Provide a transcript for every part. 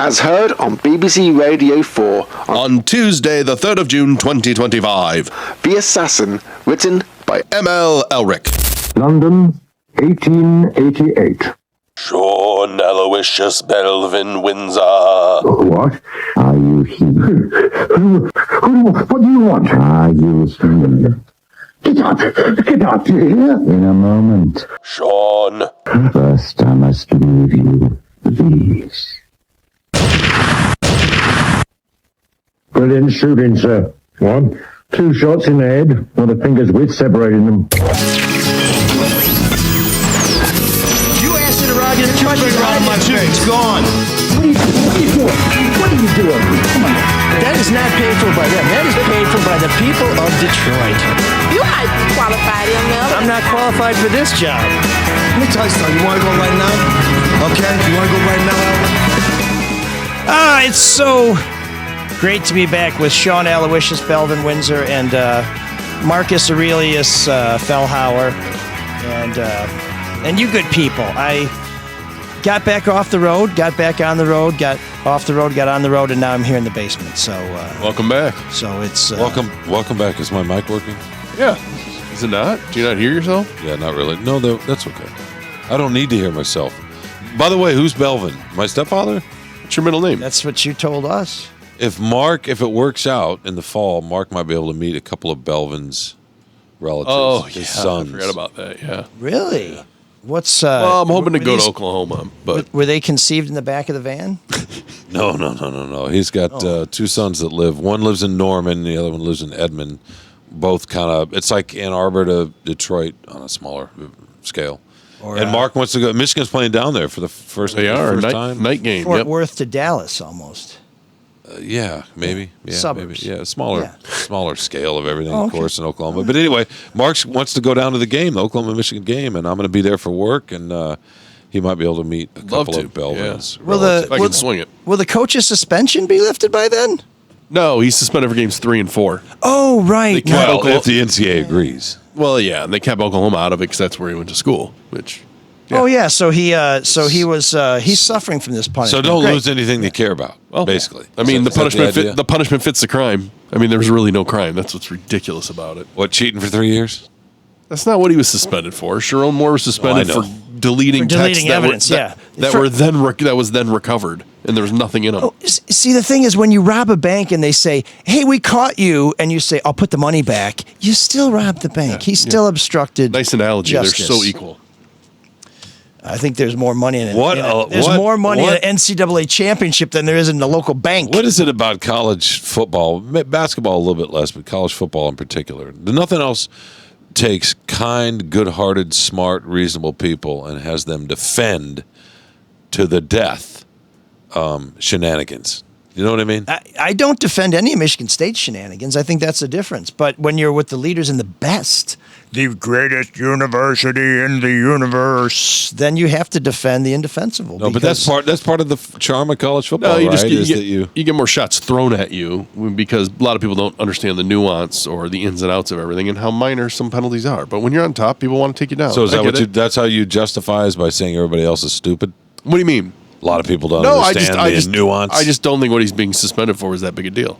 as heard on BBC Radio 4 on Tuesday, the 3rd of June, 2025. The Assassin, written by M.L. Elrick. London, 1888. Shawn Aloysius Belvin Windsor. What? Are you he? What do you want? Are you he? Get up! Get up, do you hear? In a moment. Shawn. First, I must leave you these. Brilliant shooting, sir. 1, 2 shots in the head, or the finger's width separating them. It's gone. What are you doing? What are you doing? Come on. That is not paid for by them. That is paid for by the people of Detroit. You aren't qualified, ML. I'm not qualified for this job. Let me tell you something. You want to go right now? Okay? You want to go right now, It's so great to be back with Shawn Aloysius Belvin Windsor and Marcus Aurelius Fellhauer and you good people. I got back off the road, got back on the road, got off the road, got on the road, and now I'm here in the basement. So Welcome back. So it's welcome back. Is my mic working? Yeah. Is it not? Do you not hear yourself? Yeah, not really. No, that's okay. I don't need to hear myself. By the way, who's Belvin? My stepfather? What's your middle name? That's what you told us. If it works out in the fall, Mark might be able to meet a couple of Belvin's relatives, his sons. I forgot about that, yeah. Really? What's well, I'm hoping to go to Oklahoma, but were they conceived in the back of the van? No. He's got 2 sons that live. One lives in Norman, the other one lives in Edmond. Both kind of, it's like Ann Arbor to Detroit on a smaller scale. And Mark wants to go. Michigan's playing down there for the first time. Night game. Fort Worth to Dallas, almost. Yeah, maybe. Yeah, suburbs. Maybe. Yeah, smaller scale of everything, of course, in Oklahoma. But anyway, Mark wants to go down to the game, the Oklahoma-Michigan game, and I'm going to be there for work, and he might be able to meet a couple of Belvins. Yeah. If I can swing it. Will the coach's suspension be lifted by then? No, he's suspended for games 3 and 4. Oh, right. Well, if the NCAA agrees. Well, yeah, and they kept Oklahoma out of it because that's where he went to school, which... Yeah. Oh yeah, so he's suffering from this punishment. So don't lose anything they care about. Well, basically, I mean, the punishment fits the crime. I mean, there's really no crime. That's what's ridiculous about it. What, cheating for 3 years? That's not what he was suspended for. Sharon Moore was suspended for deleting texts evidence. that was then recovered, and there was nothing in them. Oh, see, the thing is, when you rob a bank and they say, "Hey, we caught you," and you say, "I'll put the money back," you still robbed the bank. He's still obstructed. Nice analogy. Justice. They're so equal. I think there's more money in it. There's more money in an NCAA championship than there is in the local bank. What is it about college football, basketball a little bit less, but college football in particular? Nothing else takes kind, good-hearted, smart, reasonable people and has them defend to the death shenanigans. You know what I mean? I don't defend any of Michigan State shenanigans. I think that's the difference. But when you're with the leaders in the best, the greatest university in the universe, then you have to defend the indefensible. No, but that's part of the charm of college football, you right? You get more shots thrown at you because a lot of people don't understand the nuance or the ins and outs of everything and how minor some penalties are. But when you're on top, people want to take you down. So is that that's how you justify is by saying everybody else is stupid? What do you mean? A lot of people don't understand the nuance. I just don't think what he's being suspended for is that big a deal.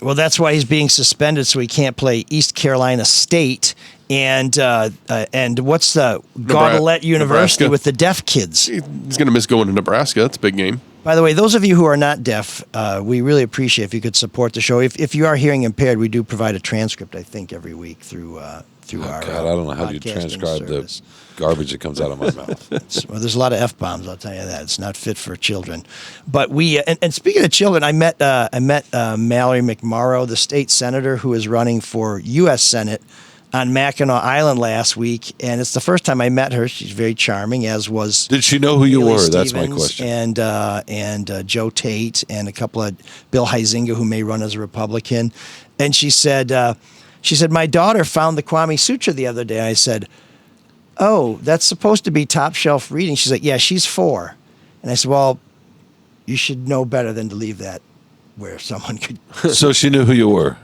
Well, that's why he's being suspended, so he can't play East Carolina State and what's the Gaudelet University with the deaf kids. He's going to miss going to Nebraska. That's a big game. By the way, those of you who are not deaf, we really appreciate if you could support the show. If you are hearing impaired, we do provide a transcript, I think, every week through our God, I don't know how you transcribe service. The garbage that comes out of my mouth. Well, there's a lot of F-bombs, I'll tell you that. It's not fit for children. But we and speaking of children, I met Mallory McMorrow, the state senator who is running for U.S. Senate on Mackinac Island last week, and it's the first time I met her. She's very charming, as was. Did she know who you Haley were? Stevens, that's my question. And Joe Tate and a couple of Bill Huizenga, who may run as a Republican, and she said, my daughter found the Kwame Sutra the other day. I said, oh, that's supposed to be top shelf reading. She's like, yeah, she's 4. And I said, well, you should know better than to leave that where someone could. So she knew who you were.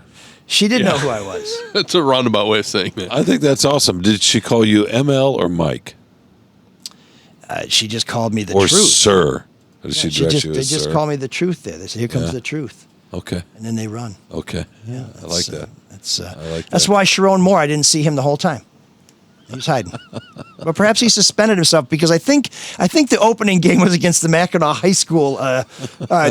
She did know who I was. That's a roundabout way of saying that. I think that's awesome. Did she call you ML or Mike? She just called me the or truth. Sir. Or does she address you They as just sir? call me the truth there. They say, here comes Yeah. the truth. Okay. And then they run. Okay. Yeah, I like that. That's why Sharon Moore, I didn't see him the whole time. He was hiding. But perhaps he suspended himself because I think the opening game was against the Mackinac High School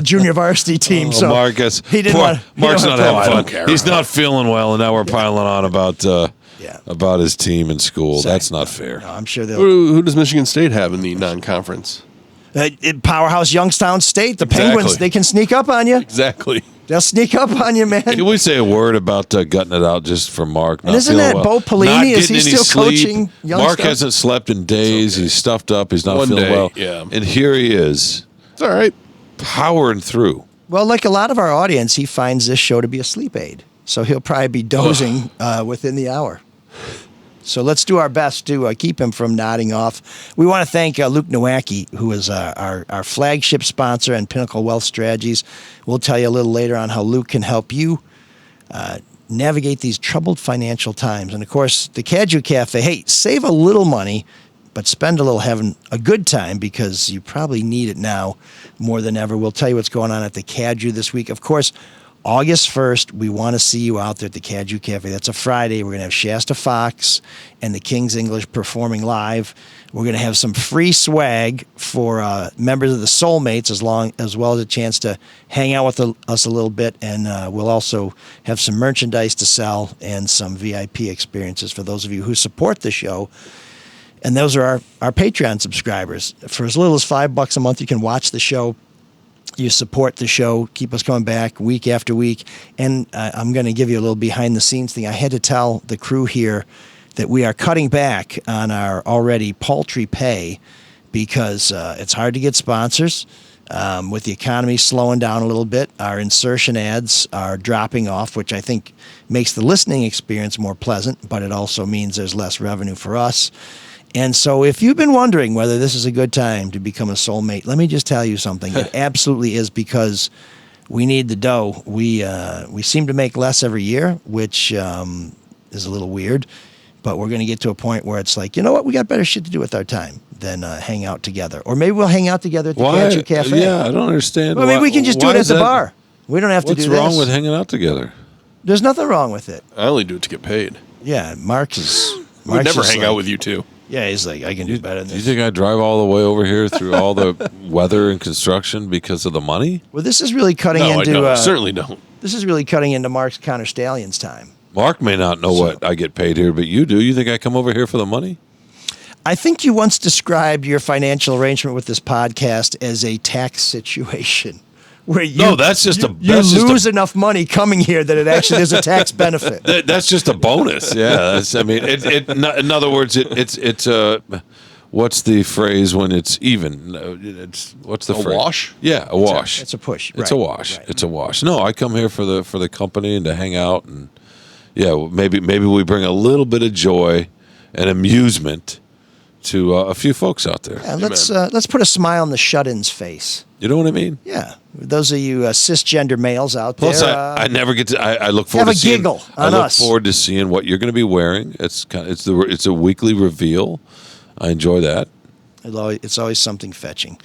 junior varsity team. So Marcus, he didn't want. Mark's not having I fun. don't care. He's not feeling well, and now we're piling on about his team in school. Exactly. That's not fair. No, I'm sure they'll. Who does Michigan State have in the non-conference? Powerhouse Youngstown State. The Exactly. Penguins, they can sneak up on you. Exactly. They'll sneak up on you, man. Can we say a word about gutting it out just for Mark? And isn't that Bo Pelini? Is he still coaching Youngstown? Mark hasn't slept in days. He's stuffed up. He's not One feeling day, well. yeah. And here he is, It's all right. powering through. Well, like a lot of our audience, he finds this show to be a sleep aid. So he'll probably be dozing within the hour. So let's do our best to keep him from nodding off. We want to thank Luke Nowacki, who is our flagship sponsor and Pinnacle Wealth Strategies. We'll tell you a little later on how Luke can help you navigate these troubled financial times. And, of course, the Caju Cafe, hey, save a little money, but spend a little having a good time because you probably need it now more than ever. We'll tell you what's going on at the Caju this week. Of course, August 1st, we want to see you out there at the Caju Cafe. That's a Friday. We're going to have Shasta Fox and the King's English performing live. We're going to have some free swag for members of the Soulmates as well as a chance to hang out with us a little bit. And we'll also have some merchandise to sell and some VIP experiences for those of you who support the show. And those are our Patreon subscribers. For as little as $5 a month, you can watch the show. You support the show, keep us coming back week after week. And I'm going to give you a little behind-the-scenes thing. I had to tell the crew here that we are cutting back on our already paltry pay because it's hard to get sponsors. With the economy slowing down a little bit, our insertion ads are dropping off, which I think makes the listening experience more pleasant, but it also means there's less revenue for us. And so if you've been wondering whether this is a good time to become a soulmate, let me just tell you something. It absolutely is because we need the dough. We seem to make less every year, which is a little weird. But we're going to get to a point where it's like, you know what? We got better shit to do with our time than hang out together. Or maybe we'll hang out together at the Caju Cafe. Yeah, I don't understand. Well, maybe we can just do it at the bar. We don't have to do this. What's wrong with hanging out together? There's nothing wrong with it. I only do it to get paid. Yeah, Mark is... I would never hang out with you two. Yeah, he's like, I can do better than Do you this. think I drive all the way over here through all the weather and construction because of the money? Well, this is really cutting No, into... I don't. Certainly don't. This is really cutting into Mark's Counter Stallions time. Mark may not know what I get paid here, but you do. You think I come over here for the money? I think you once described your financial arrangement with this podcast as a tax situation. Where you, No, that's just a- you that's just lose enough money coming here that it actually is a tax benefit. That's just a bonus. Yeah, that's, I mean, in other words, it's what's the phrase when it's even? What's the A phrase? wash? Yeah, a wash. It's a push. It's Right, a wash. right. It's a wash. No, I come here for the company and to hang out and maybe we bring a little bit of joy and amusement to a few folks out there. Yeah, let's put a smile on the shut-in's face. You know what I mean? Yeah, those of you cisgender males out Plus, there. I never get to. I look forward have to a seeing. giggle I on look us. forward to seeing what you're going to be wearing. It's a weekly reveal. I enjoy that. It's always something fetching.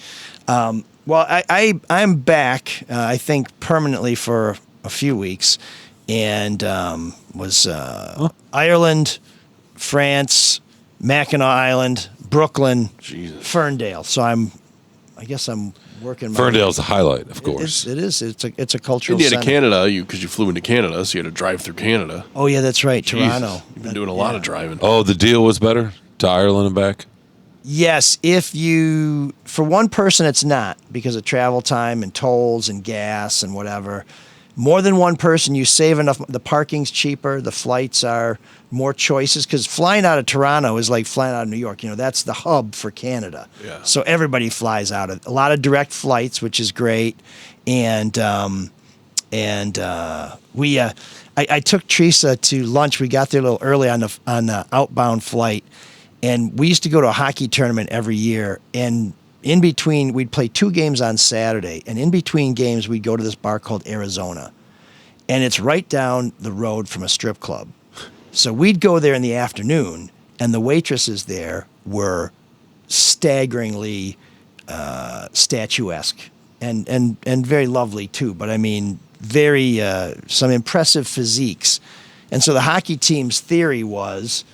Well, I'm back. I think permanently for a few weeks, and was Ireland, France, Mackinac Island, Brooklyn, Ferndale. So I guess I'm working. Ferndale's the highlight, of course. It is. It's a cultural. Indiana, center. Canada, because you flew into Canada, so you had to drive through Canada. Oh yeah, that's right. Jesus, Toronto. You've been doing a lot of driving. Oh, the deal was better to Ireland and back. Yes, for one person, it's not because of travel time and tolls and gas and whatever. More than one person, you save enough. The parking's cheaper. The flights are more choices because flying out of Toronto is like flying out of New York. You know, that's the hub for Canada. Yeah. So everybody flies out of a lot of direct flights, which is great. And I took Teresa to lunch. We got there a little early on the outbound flight. And we used to go to a hockey tournament every year. And in between, we'd play 2 games on Saturday. And in between games, we'd go to this bar called Arizona. And it's right down the road from a strip club. So we'd go there in the afternoon, and the waitresses there were staggeringly statuesque and very lovely too. But I mean, very some impressive physiques. And so the hockey team's theory was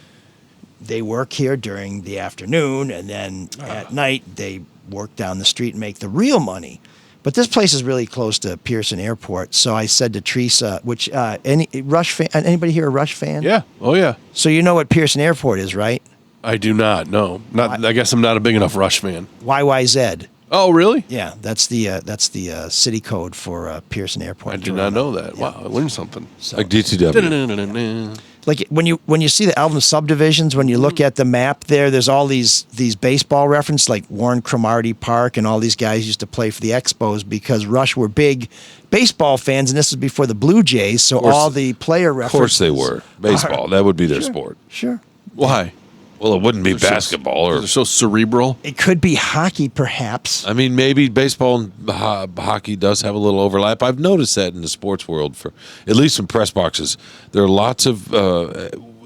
they work here during the afternoon, and then at night they work down the street and make the real money. But this place is really close to Pearson Airport, so I said to Teresa, which anybody here a Rush fan? Yeah. Oh, yeah. So you know what Pearson Airport is, right? I do not. No. Not. I guess I'm not a big enough Rush fan. YYZ. Oh, really? Yeah, that's the city code for Pearson Airport. I did not know that. Yeah. Wow, I learned something. So, Like DTW. like when you see the Alvin subdivisions, when you look at the map there's all these baseball references, like Warren Cromartie Park, and all these guys used to play for the Expos because Rush were big baseball fans, and this is before the Blue Jays, so all the player Of references. course they were. Baseball. That would be their sport. Sure. Why? Well, it wouldn't be basketball or. They're so cerebral. It could be hockey, perhaps. I mean, maybe baseball and hockey does have a little overlap. I've noticed that in the sports world, for at least in press boxes. There are lots of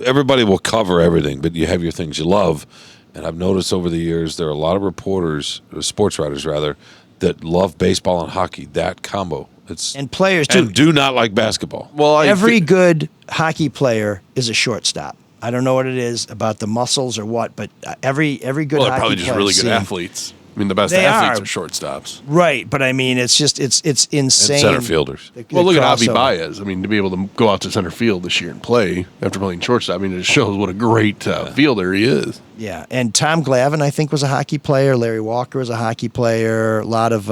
everybody will cover everything, but you have your things you love. And I've noticed over the years there are a lot of reporters, sports writers rather, that love baseball and hockey. That combo. And players too. And do not like basketball. Well, Every good hockey player is a shortstop. I don't know what it is about the muscles or what, but every good hockey player. they're probably just really good athletes. I mean, the best They athletes are. are shortstops. Right, but I mean, it's insane. And center fielders. Well, look at Javi crossover. Baez. I mean, to be able to go out to center field this year and play after playing shortstop, I mean, it shows what a great fielder he is. Yeah, and Tom Glavine, I think, was a hockey player. Larry Walker was a hockey player. A lot of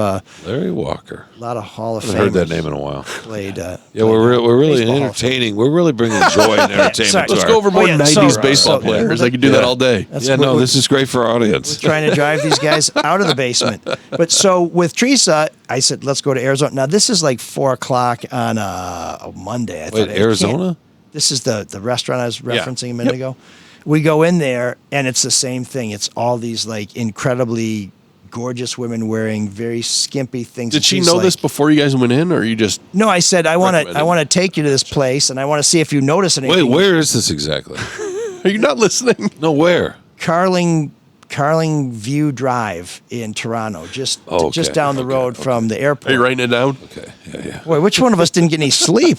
Larry Walker. Hall of I Famers. haven't heard that name in a while. Played. Yeah, we're really baseball entertaining. We're really bringing joy and entertainment Sorry. to Let's our. go over more yeah, 90s so- baseball so- players. I could do that all day. Yeah, no, this is great for our audience. Trying to drive these guys out of the basement. But so with Teresa, I said, let's go to Arizona. Now, this is like 4 o'clock on a Monday. I Wait, thought, Arizona? This is the restaurant I was referencing a minute ago. We go in there, and it's the same thing. It's all these like incredibly gorgeous women wearing very skimpy things. Did And she she's know like- this before you guys went in, or you just? No, I said I want Recommended. to take you to this place, and I want to see if you notice Wait, anything. where is this exactly? Are you not listening? No, where? Carling View Drive in Toronto, just Okay, down the road from the airport. Are you writing it down? Okay, yeah. Boy, which one of us didn't get any sleep?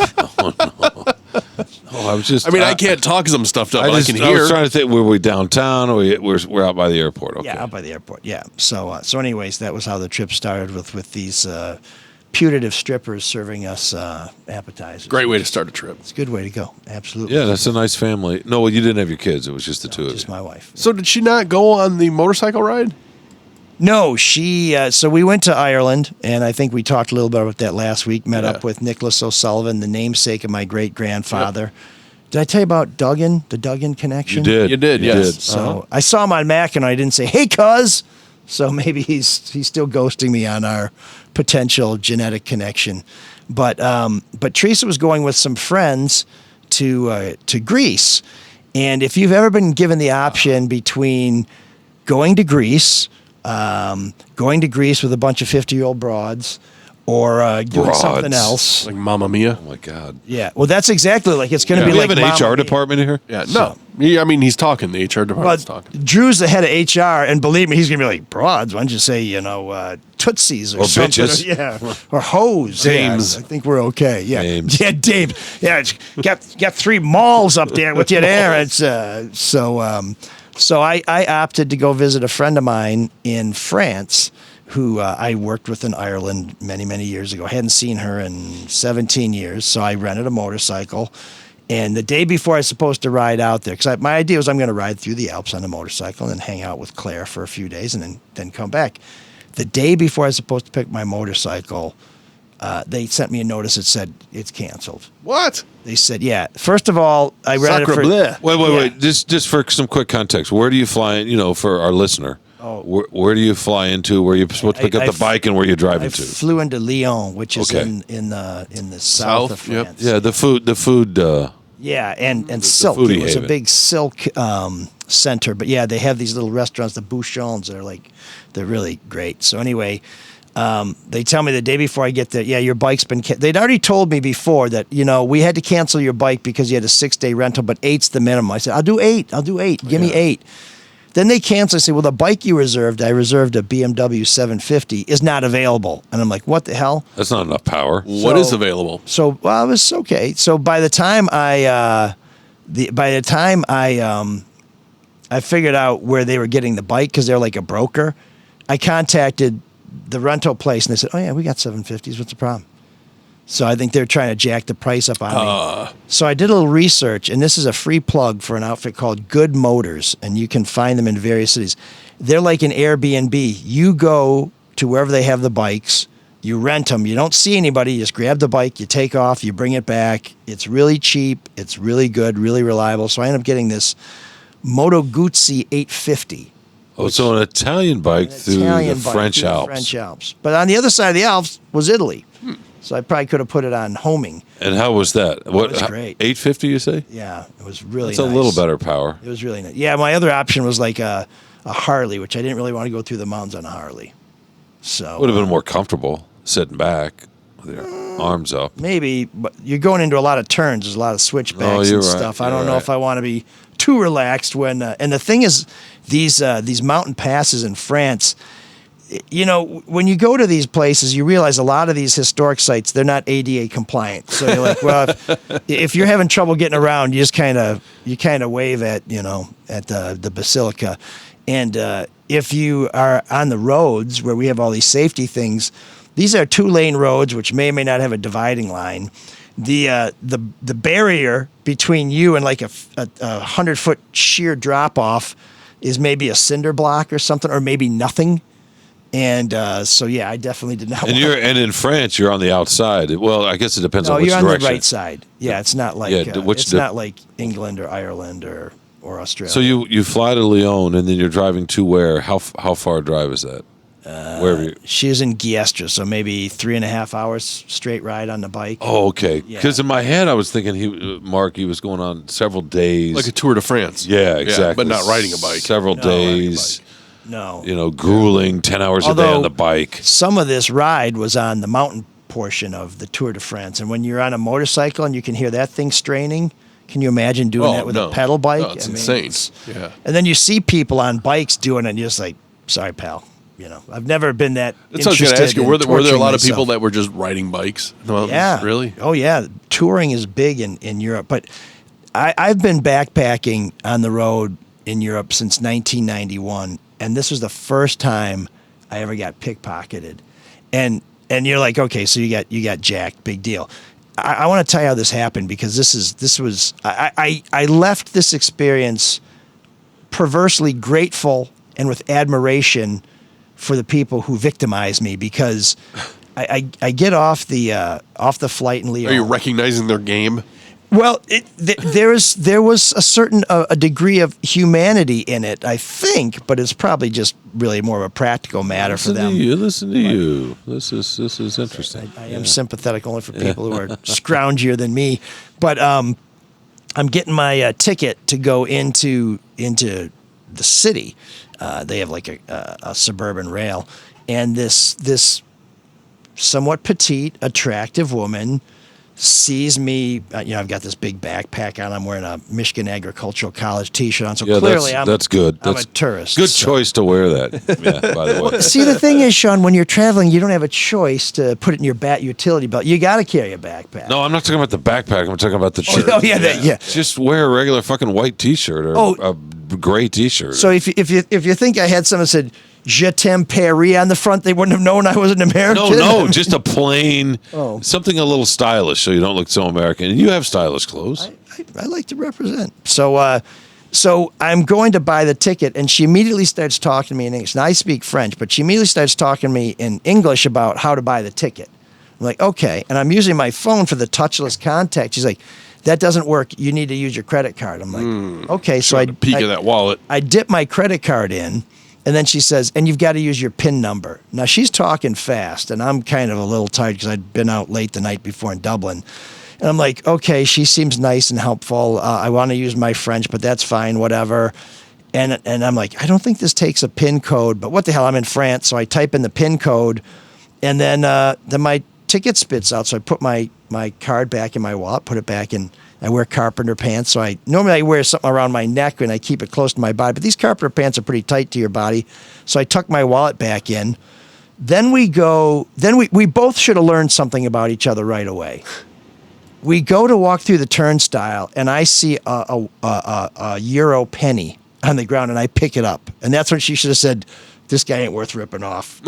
Oh, I was just. I mean, I can't talk because I'm stuffed up, but I can I hear. was trying to think. Were we downtown, or we're out by the airport? Okay. Yeah, out by the airport. Yeah. So anyways, that was how the trip started with these putative strippers serving us appetizers. Great way to start a trip. It's a good way to go. Absolutely. Yeah, that's a nice family. No, well, you didn't have your kids. It was just the two of Just you. my wife. So did she not go on the motorcycle ride? No, she. So we went to Ireland, and I think we talked a little bit about that last week. Met up with Nicholas O'Sullivan, the namesake of my great grandfather. Did I tell you about Duggan, the Duggan connection? You You did, yes. So I saw him on Mac, and I didn't say, "Hey, cuz." So maybe he's still ghosting me on our potential genetic connection. But Teresa was going with some friends to Greece, and if you've ever been given the option between going to Greece with a bunch of 50-year-old broads, or doing something Broads. else. Like Mamma Mia? Oh my God. Yeah, well, that's exactly like it's going to Do be we like have an Mamma HR Mia. department here? Yeah, no. I mean, he's talking. The HR department's But talking. Drew's the head of HR, and believe me, he's going to be like, broads, why don't you say, tootsies or Or something. bitches. Yeah, or hoes. Dames. Yeah, I think we're okay. Yeah, Dames. Yeah, Dave. Yeah, it's got 3 malls up there with you there. It's so I opted to go visit a friend of mine in France who I worked with in Ireland many, many years ago. I hadn't seen her in 17 years, so I rented a motorcycle. And the day before I was supposed to ride out there, because my idea was I'm going to ride through the Alps on a motorcycle and then hang out with Claire for a few days and then come back. The day before I was supposed to pick my motorcycle, they sent me a notice that said it's canceled. What? They said, yeah. First of all, I rented it Sacre for... bleu. Wait. Just for some quick context, where do you fly in, for our listener? Oh. Where do you fly into? Where are you supposed to pick up the bike, and where are you driving I to? flew into Lyon, which is Okay. in the south of Yep. France. Yeah, the food. Yeah, and silk. foodie It was haven. a big silk center. But yeah, they have these little restaurants, the bouchons. They're really great. So anyway, they tell me the day before I get there, yeah, your bike's been. They'd already told me before that we had to cancel your bike because you had a 6-day rental, but 8's the minimum. I said, I'll do 8. Give me 8. Then they cancel. I say, well, the bike you reserved, I reserved a BMW 750, is not available. And I'm like, what the hell? That's not enough power. What is available? So, well, it was okay. So by the time I figured out where they were getting the bike, because they're like a broker, I contacted the rental place and they said, oh yeah, we got 750s. What's the problem? So I think they're trying to jack the price up on me. So I did a little research, and this is a free plug for an outfit called Good Motors, and you can find them in various cities. They're like an Airbnb. You go to wherever they have the bikes, you rent them. You don't see anybody. You just grab the bike, you take off, you bring it back. It's really cheap. It's really good, really reliable. So I ended up getting this Moto Guzzi 850. Oh, so an Italian bike through the French Alps. But on the other side of the Alps was Italy. So I probably could have put it on homing. And how was that? It was great. 850, you say? Yeah, it was really That's nice. a little better power. It was really nice. Yeah, my other option was like a Harley, which I didn't really want to go through the mountains on a Harley. So Would have been more comfortable sitting back with your arms up. maybe, but you're going into a lot of turns. There's a lot of switchbacks you're and right. stuff. I You're don't know right. if I want to be too relaxed when. And the thing is, these mountain passes in France. You know, when you go to these places, you realize a lot of these historic sites, they're not ADA compliant. So you're like, well, if you're having trouble getting around, you just kind of wave at the basilica. And if you are on the roads where we have all these safety things, these are 2-lane roads, which may or may not have a dividing line. The barrier between you and like a 100-foot sheer drop off is maybe a cinder block or something, or maybe nothing. And so yeah, I definitely did not. And in France, you're on the outside. Well, I guess it depends on which you're direction. on the right side. Yeah, it's not like not like England or Ireland or Australia. So you fly to Lyon and then you're driving to where? How far a drive is that? Wherever you. She's in Giestra, so maybe 3.5 hours straight ride on the bike. Oh, okay. Yeah. Because in my head, I was thinking Mark was going on several days, Like a Tour de France. Yeah, exactly. but not riding a bike. Several days. No. Grueling 10 hours a day on the bike. Some of this ride was on the mountain portion of the Tour de France. And when you're on a motorcycle and you can hear that thing straining, can you imagine doing that with a pedal bike? No, it's insane. Yeah. And then you see people on bikes doing it and you're just like, sorry, pal. I've never been that That's what I was going to ask you. Were there a torturing lot of myself. people that were just riding bikes? No, Yeah. Really? Oh, yeah. Touring is big in Europe. But I've been backpacking on the road in Europe since 1991. And this was the first time I ever got pickpocketed. And you're like, okay, so you got jacked, big deal. I want to tell you how this happened, because I left this experience perversely grateful and with admiration for the people who victimized me, because I get off the flight in Lyon. Are you recognizing their game? Well, there was a certain a degree of humanity in it, I think, but it's probably just really more of a practical matter for them. Listen to you. This is interesting. I am sympathetic only for people who are scroungier than me, but I'm getting my ticket to go into the city. They have like a suburban rail, and this somewhat petite, attractive woman sees me. I've got this big backpack on. I'm wearing a Michigan Agricultural College T-shirt on. So clearly, that's good. I'm a tourist. Good choice to wear that. Yeah, by the way. See, the thing is, Shawn, when you're traveling, you don't have a choice to put it in your utility belt. You got to carry a backpack. No, I'm not talking about the backpack. I'm talking about the shirt. Oh, yeah. Just wear a regular fucking white T-shirt or a gray T-shirt. So if you think I had someone said "Je t'aime Paris" on the front, they wouldn't have known I was an American. No, just a plain something a little stylish, so you don't look so American. And you have stylish clothes. I like to represent. So I'm going to buy the ticket, and she immediately starts talking to me in English. Now, I speak French, but she immediately starts talking to me in English about how to buy the ticket. I'm like, okay. And I'm using my phone for the touchless contact. She's like, that doesn't work. You need to use your credit card. I'm like, okay. So I peek at that wallet. I dip my credit card in, and then she says, and you've got to use your PIN number. Now, she's talking fast, and I'm kind of a little tired because I'd been out late the night before in Dublin. And I'm like, okay, she seems nice and helpful. I want to use my French, but that's fine, whatever. And I'm like, I don't think this takes a PIN code, but what the hell? I'm in France, so I type in the PIN code, and then ticket spits out, so I put my card back in my wallet, put it back in. I wear carpenter pants, so normally I wear something around my neck and I keep it close to my body. But these carpenter pants are pretty tight to your body, so I tuck my wallet back in. Then we go. Then we both should have learned something about each other right away. We go to walk through the turnstile, and I see a euro penny on the ground, and I pick it up. And that's when she should have said, "This guy ain't worth ripping off."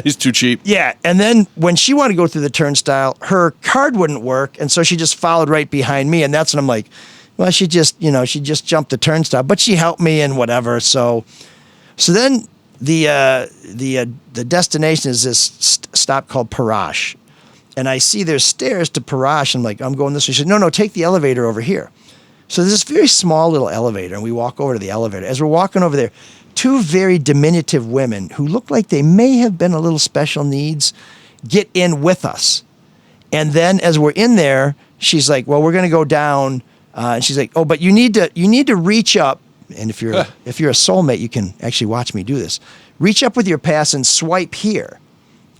He's too cheap. Yeah, and then when she wanted to go through the turnstile, her card wouldn't work, and so she just followed right behind me, and that's when I'm like, well, she just jumped the turnstile, but she helped me and whatever. So then the destination is this stop called Parash, and I see there's stairs to Parash. I'm like, I'm going this way. She said, no, take the elevator over here. So there's this very small little elevator, and we walk over to the elevator. As we're walking over there, two very diminutive women who look like they may have been a little special needs get in with us. And then as we're in there, she's like, well, we're going to go down. And she's like, oh, but you need to reach up. And if you're a soulmate, you can actually watch me do this. Reach up with your pass and swipe here.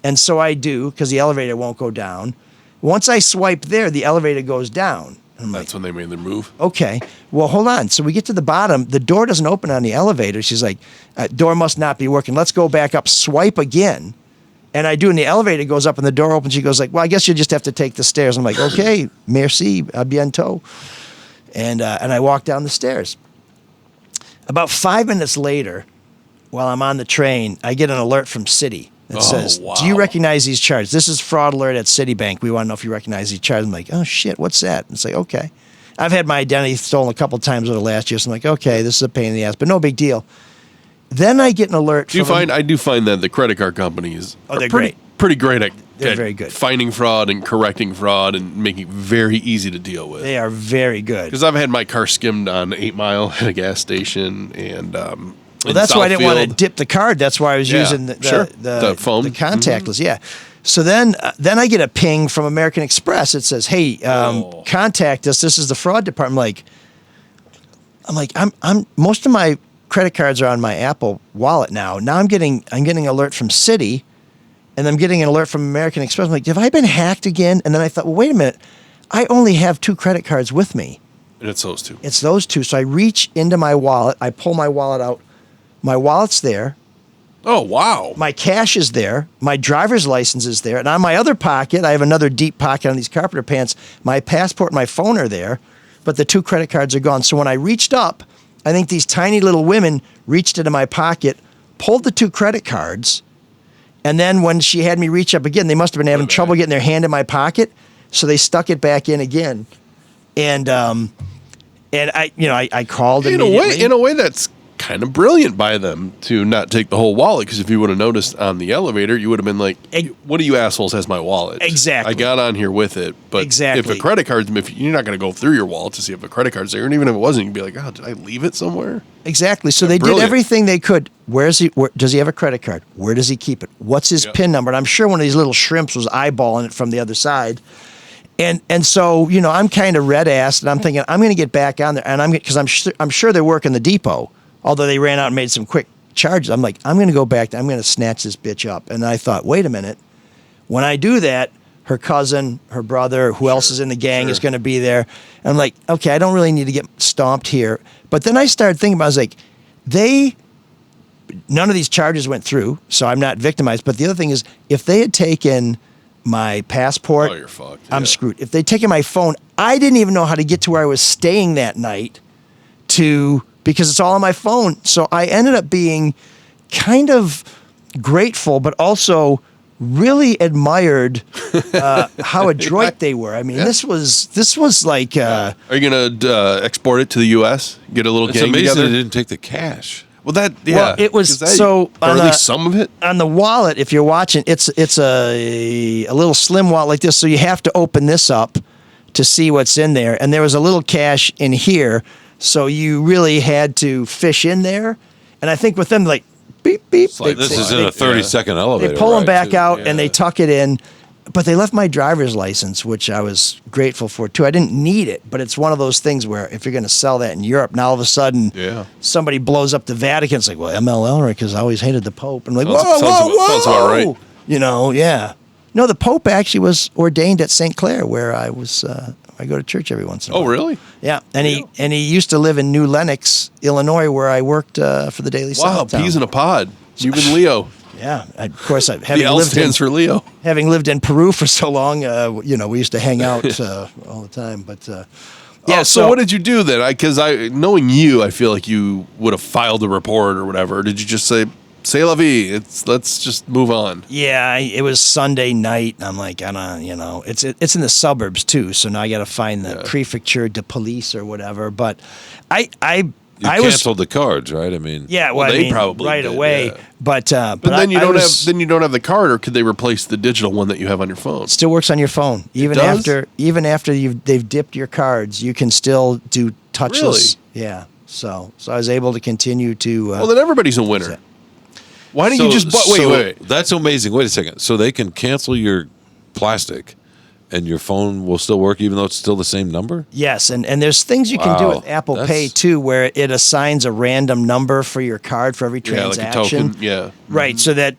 And so I do, because the elevator won't go down. Once I swipe there, the elevator goes down. That's when they made their move. Okay. Well, hold on. So we get to the bottom. The door doesn't open on the elevator. She's like, door must not be working. Let's go back up. Swipe again. And I do, and the elevator goes up, and the door opens. She goes like, well, I guess you just have to take the stairs. I'm like, okay, merci, à bientôt. And I walk down the stairs. About 5 minutes later, while I'm on the train, I get an alert from Citi that says, wow. Do you recognize these charges? This is fraud alert at Citibank. We want to know if you recognize these charges. I'm like, oh, shit, what's that? And it's like, okay. I've had my identity stolen a couple times over the last year, so I'm like, okay, this is a pain in the ass, but no big deal. Then I get an alert I do find that the credit card companies are they're pretty great at They're very good. finding fraud and correcting fraud and making it very easy to deal with. They are very good. Because I've had my car skimmed on 8 Mile at a gas station, and well, that's why I didn't want to dip the card. That's why I was using the phone, the contactless. Yeah. So then I get a ping from American Express. It says, "Hey, contact us. This is the fraud department." I'm most of my credit cards are on my Apple Wallet now. Now I'm getting alert from Citi, and I'm getting an alert from American Express. I'm like, have I been hacked again? And then I thought, well, wait a minute. I only have 2 credit cards with me. And it's those two. It's those 2. So I reach into my wallet. I pull my wallet out. My wallet's there. Oh, wow. My cash is there. My driver's license is there. And on my other pocket, I have another deep pocket on these carpenter pants. My passport and my phone are there, but the 2 credit cards are gone. So when I reached up, I think these tiny little women reached into my pocket, pulled the 2 credit cards, and then when she had me reach up again, they must have been having trouble getting their hand in my pocket, so they stuck it back in again. And I called immediately. In a way, that's kind of brilliant by them to not take the whole wallet, because if you would have noticed on the elevator, you would have been like, what of you assholes has my wallet? Exactly. I got on here with it. But if a credit card's, if you're not going to go through your wallet to see if a credit card's there, and even if it wasn't, you'd be like, oh, did I leave it somewhere? Exactly. So they did everything they could. Does he have a credit card? Where does he keep it? What's his PIN number? And I'm sure one of these little shrimps was eyeballing it from the other side. And so, I'm kind of red-assed, and I'm thinking, I'm going to get back on there, and because I'm sure they're working the depot. Although they ran out and made some quick charges, I'm like, I'm going to go back. I'm going to snatch this bitch up. And I thought, wait a minute. When I do that, her cousin, her brother, who else is in the gang is going to be there. And I'm like, okay, I don't really need to get stomped here. But then I started thinking about it. I was like, none of these charges went through, so I'm not victimized. But the other thing is, if they had taken my passport, you're fucked. I'm screwed. If they'd taken my phone, I didn't even know how to get to where I was staying that night because it's all on my phone. So I ended up being kind of grateful, but also really admired how adroit they were. I mean, this was like. Are you gonna export it to the U.S.? Get a little gang amazing together? They didn't take the cash. Well, it was or at least some of it on the wallet. If you're watching, it's a little slim wallet like this, so you have to open this up to see what's in there. And there was a little cash in here. So you really had to fish in there. And I think with them, like, beep, beep. This is in a 30-second elevator. They pull them back out and they tuck it in. But they left my driver's license, which I was grateful for, too. I didn't need it, but it's one of those things where if you're going to sell that in Europe, now all of a sudden somebody blows up the Vatican. It's like, well, ML Elrick has always hated the Pope. And I'm like, whoa. Sounds about right. No, the Pope actually was ordained at St. Clair, where I was. I go to church every once in a while. Oh, really? Yeah, and he used to live in New Lenox, Illinois, where I worked for the Daily Wow, Southtown. peas in a pod. You've been Leo. Yeah, of course. The L stands for Leo. Having lived in Peru for so long, we used to hang out all the time. But Yeah. So what did you do then? Because knowing you, I feel like you would have filed a report or whatever. Did you just say, "C'est la vie"? Let's just move on. Yeah, it was Sunday night. And I'm like, it's in the suburbs too. So now I got to find the prefecture de police or whatever. But I canceled the cards, right? I mean, yeah. Well, I they mean, probably right did, away. yeah. But then you I don't was- have the card, or could they replace the digital one that you have on your phone? Still works on your phone, even does? after they've dipped your cards. You can still do touchless. Really? Yeah. So I was able to continue to. Well, then everybody's a winner. Why don't you just wait? That's amazing. Wait a second. So they can cancel your plastic, and your phone will still work even though it's still the same number? Yes, and there's things you can do Wow. with Apple That's- Pay too, where it assigns a random number for your card for every Yeah, like transaction. a token. Yeah. Right, so that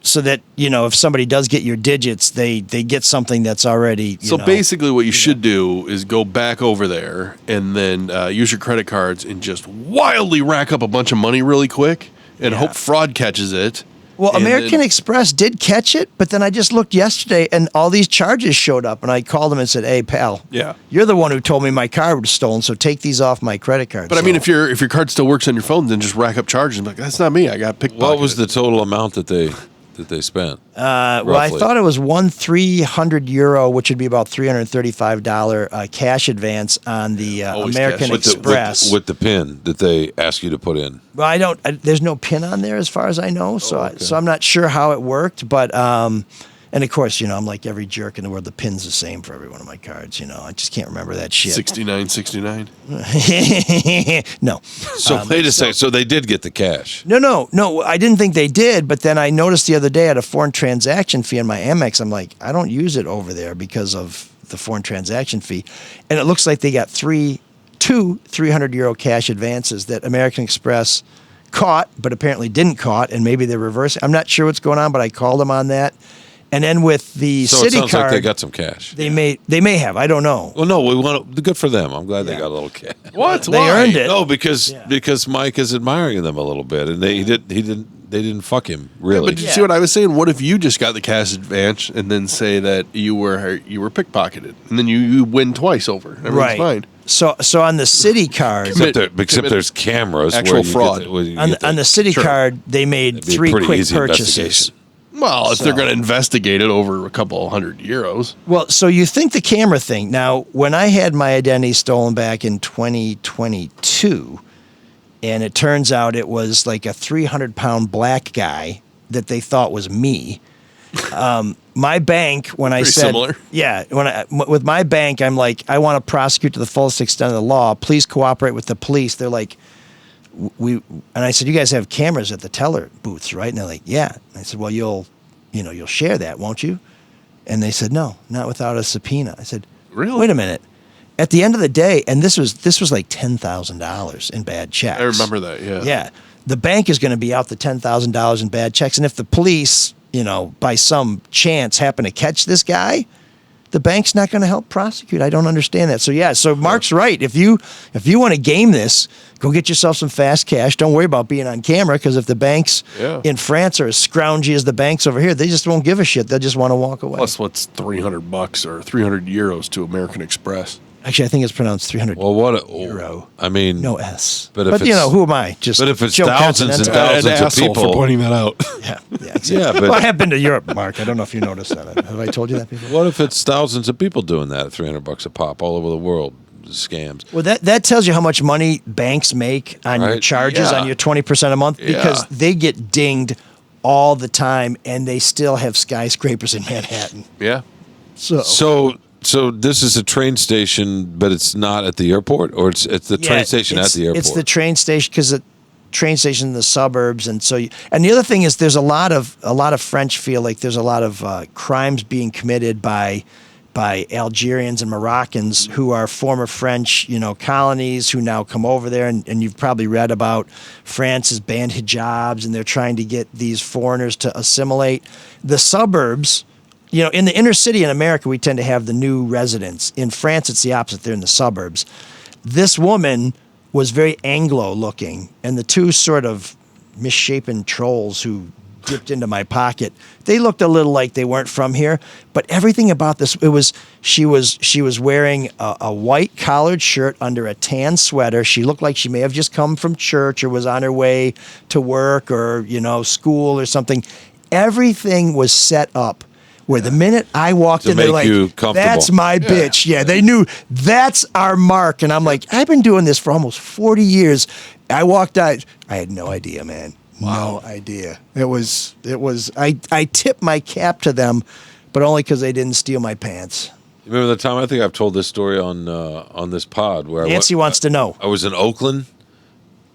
if somebody does get your digits, they get something that's already. So basically, what you should do is go back over there and then use your credit cards and just wildly rack up a bunch of money really quick and hope fraud catches it. Well, And American then- Express did catch it, but then I just looked yesterday and all these charges showed up, and I called them and said, "Hey, pal, Yeah. you're the one who told me my card was stolen, so take these off my credit card." But I mean, if your card still works on your phone, then just rack up charges. I'm like, that's not me. I got pickpocketed. What was the total amount that they spent? well, I roughly? thought it was €300, which would be about $335 cash advance on the Always American cash. With the- Express. with the PIN that they ask you to put in. Well, there's no pin on there as far as I know, so so I'm not sure how it worked, but and of course, I'm like every jerk in the world. The pin's the same for every one of my cards. I just can't remember that shit. 69.69? No. So wait a second. So they did get the cash. No. I didn't think they did, but then I noticed the other day I had a foreign transaction fee on my Amex. I'm like, I don't use it over there because of the foreign transaction fee, and it looks like they got two €300 cash advances that American Express caught, but apparently didn't caught, and maybe they're reversing. I'm not sure what's going on, but I called them on that. And then with the So city it sounds card, like they got some cash. they may have. I don't know. Well, no, we want good for them. I'm glad they got a little cash. What? They Why? earned it. No, because Mike is admiring them a little bit, and they didn't fuck him really. But did you see what I was saying? What if you just got the cash advance and then say that you were pickpocketed, and then you win twice over? Everything's Right. fine. So on the city card, Except there's cameras. Actual where you fraud. Get the, where you on get the city Sure. card, they made It'd be a 3 pretty quick easy purchases. investigation. Well, if they're So- going to investigate it over a couple €100. Well, so you think the camera thing. Now, when I had my identity stolen back in 2022, and it turns out it was like a 300-pound black guy that they thought was me. My bank, when I Pretty said, similar. yeah, with my bank, I'm like, I want to prosecute to the fullest extent of the law. Please cooperate with the police. They're like, and I said, you guys have cameras at the teller booths, right? And they're like, yeah. And I said, well, you'll share that, won't you? And they said, no, not without a subpoena. I said, Really? wait a minute. At the end of the day, and this was like $10,000 in bad checks. I remember that, yeah. Yeah. The bank is going to be out the $10,000 in bad checks. And if the police, by some chance happen to catch this guy, the bank's not going to help prosecute. I don't understand that. So yeah, so Mark's right. If you want to game this, go get yourself some fast cash. Don't worry about being on camera, because if the banks in France are as scroungy as the banks over here, they just won't give a shit. They'll just want to walk away. Plus, what's $300 or €300 to American Express? Actually, I think it's pronounced 300 Well, euro. I mean, No S. But if But it's- who am I? Just but if it's Joe thousands and Continental. thousands of asshole people for pointing that out. Yeah, exactly. Yeah, but- well, I have been to Europe, Mark. I don't know if you noticed that. Have I told you that before? what if it's thousands of people doing that at $300 a pop all over the world? Scams. Well, that tells you how much money banks make on your Right. charges, Yeah. on your 20% a month, because Yeah. they get dinged all the time, and they still have skyscrapers in Manhattan. Yeah. So this is a train station, but it's not at the airport, or it's the train station at the airport. It's the train station, because the train station in the suburbs, and so. And the other thing is, there's a lot of French feel like there's a lot of crimes being committed by Algerians and Moroccans who are former French, colonies, who now come over there, and you've probably read about France has banned hijabs, and they're trying to get these foreigners to assimilate. The suburbs in the inner city in America, we tend to have the new residents. In France, it's the opposite. They're in the suburbs. This woman was very Anglo-looking, and the two sort of misshapen trolls who dipped into my pocket, they looked a little like they weren't from here. But everything about this, she was wearing a white collared shirt under a tan sweater. She looked like she may have just come from church or was on her way to work or school or something. Everything was set up where the minute I walked in, they're like, "That's my bitch." Yeah, they knew that's our Mark, and I'm like, I've been doing this for almost 40 years. I walked out, I had no idea, man. Wow. No idea. It was. I tipped my cap to them, but only because they didn't steal my pants. You remember the time? I think I've told this story on this pod where Nancy wants to know. I was in Oakland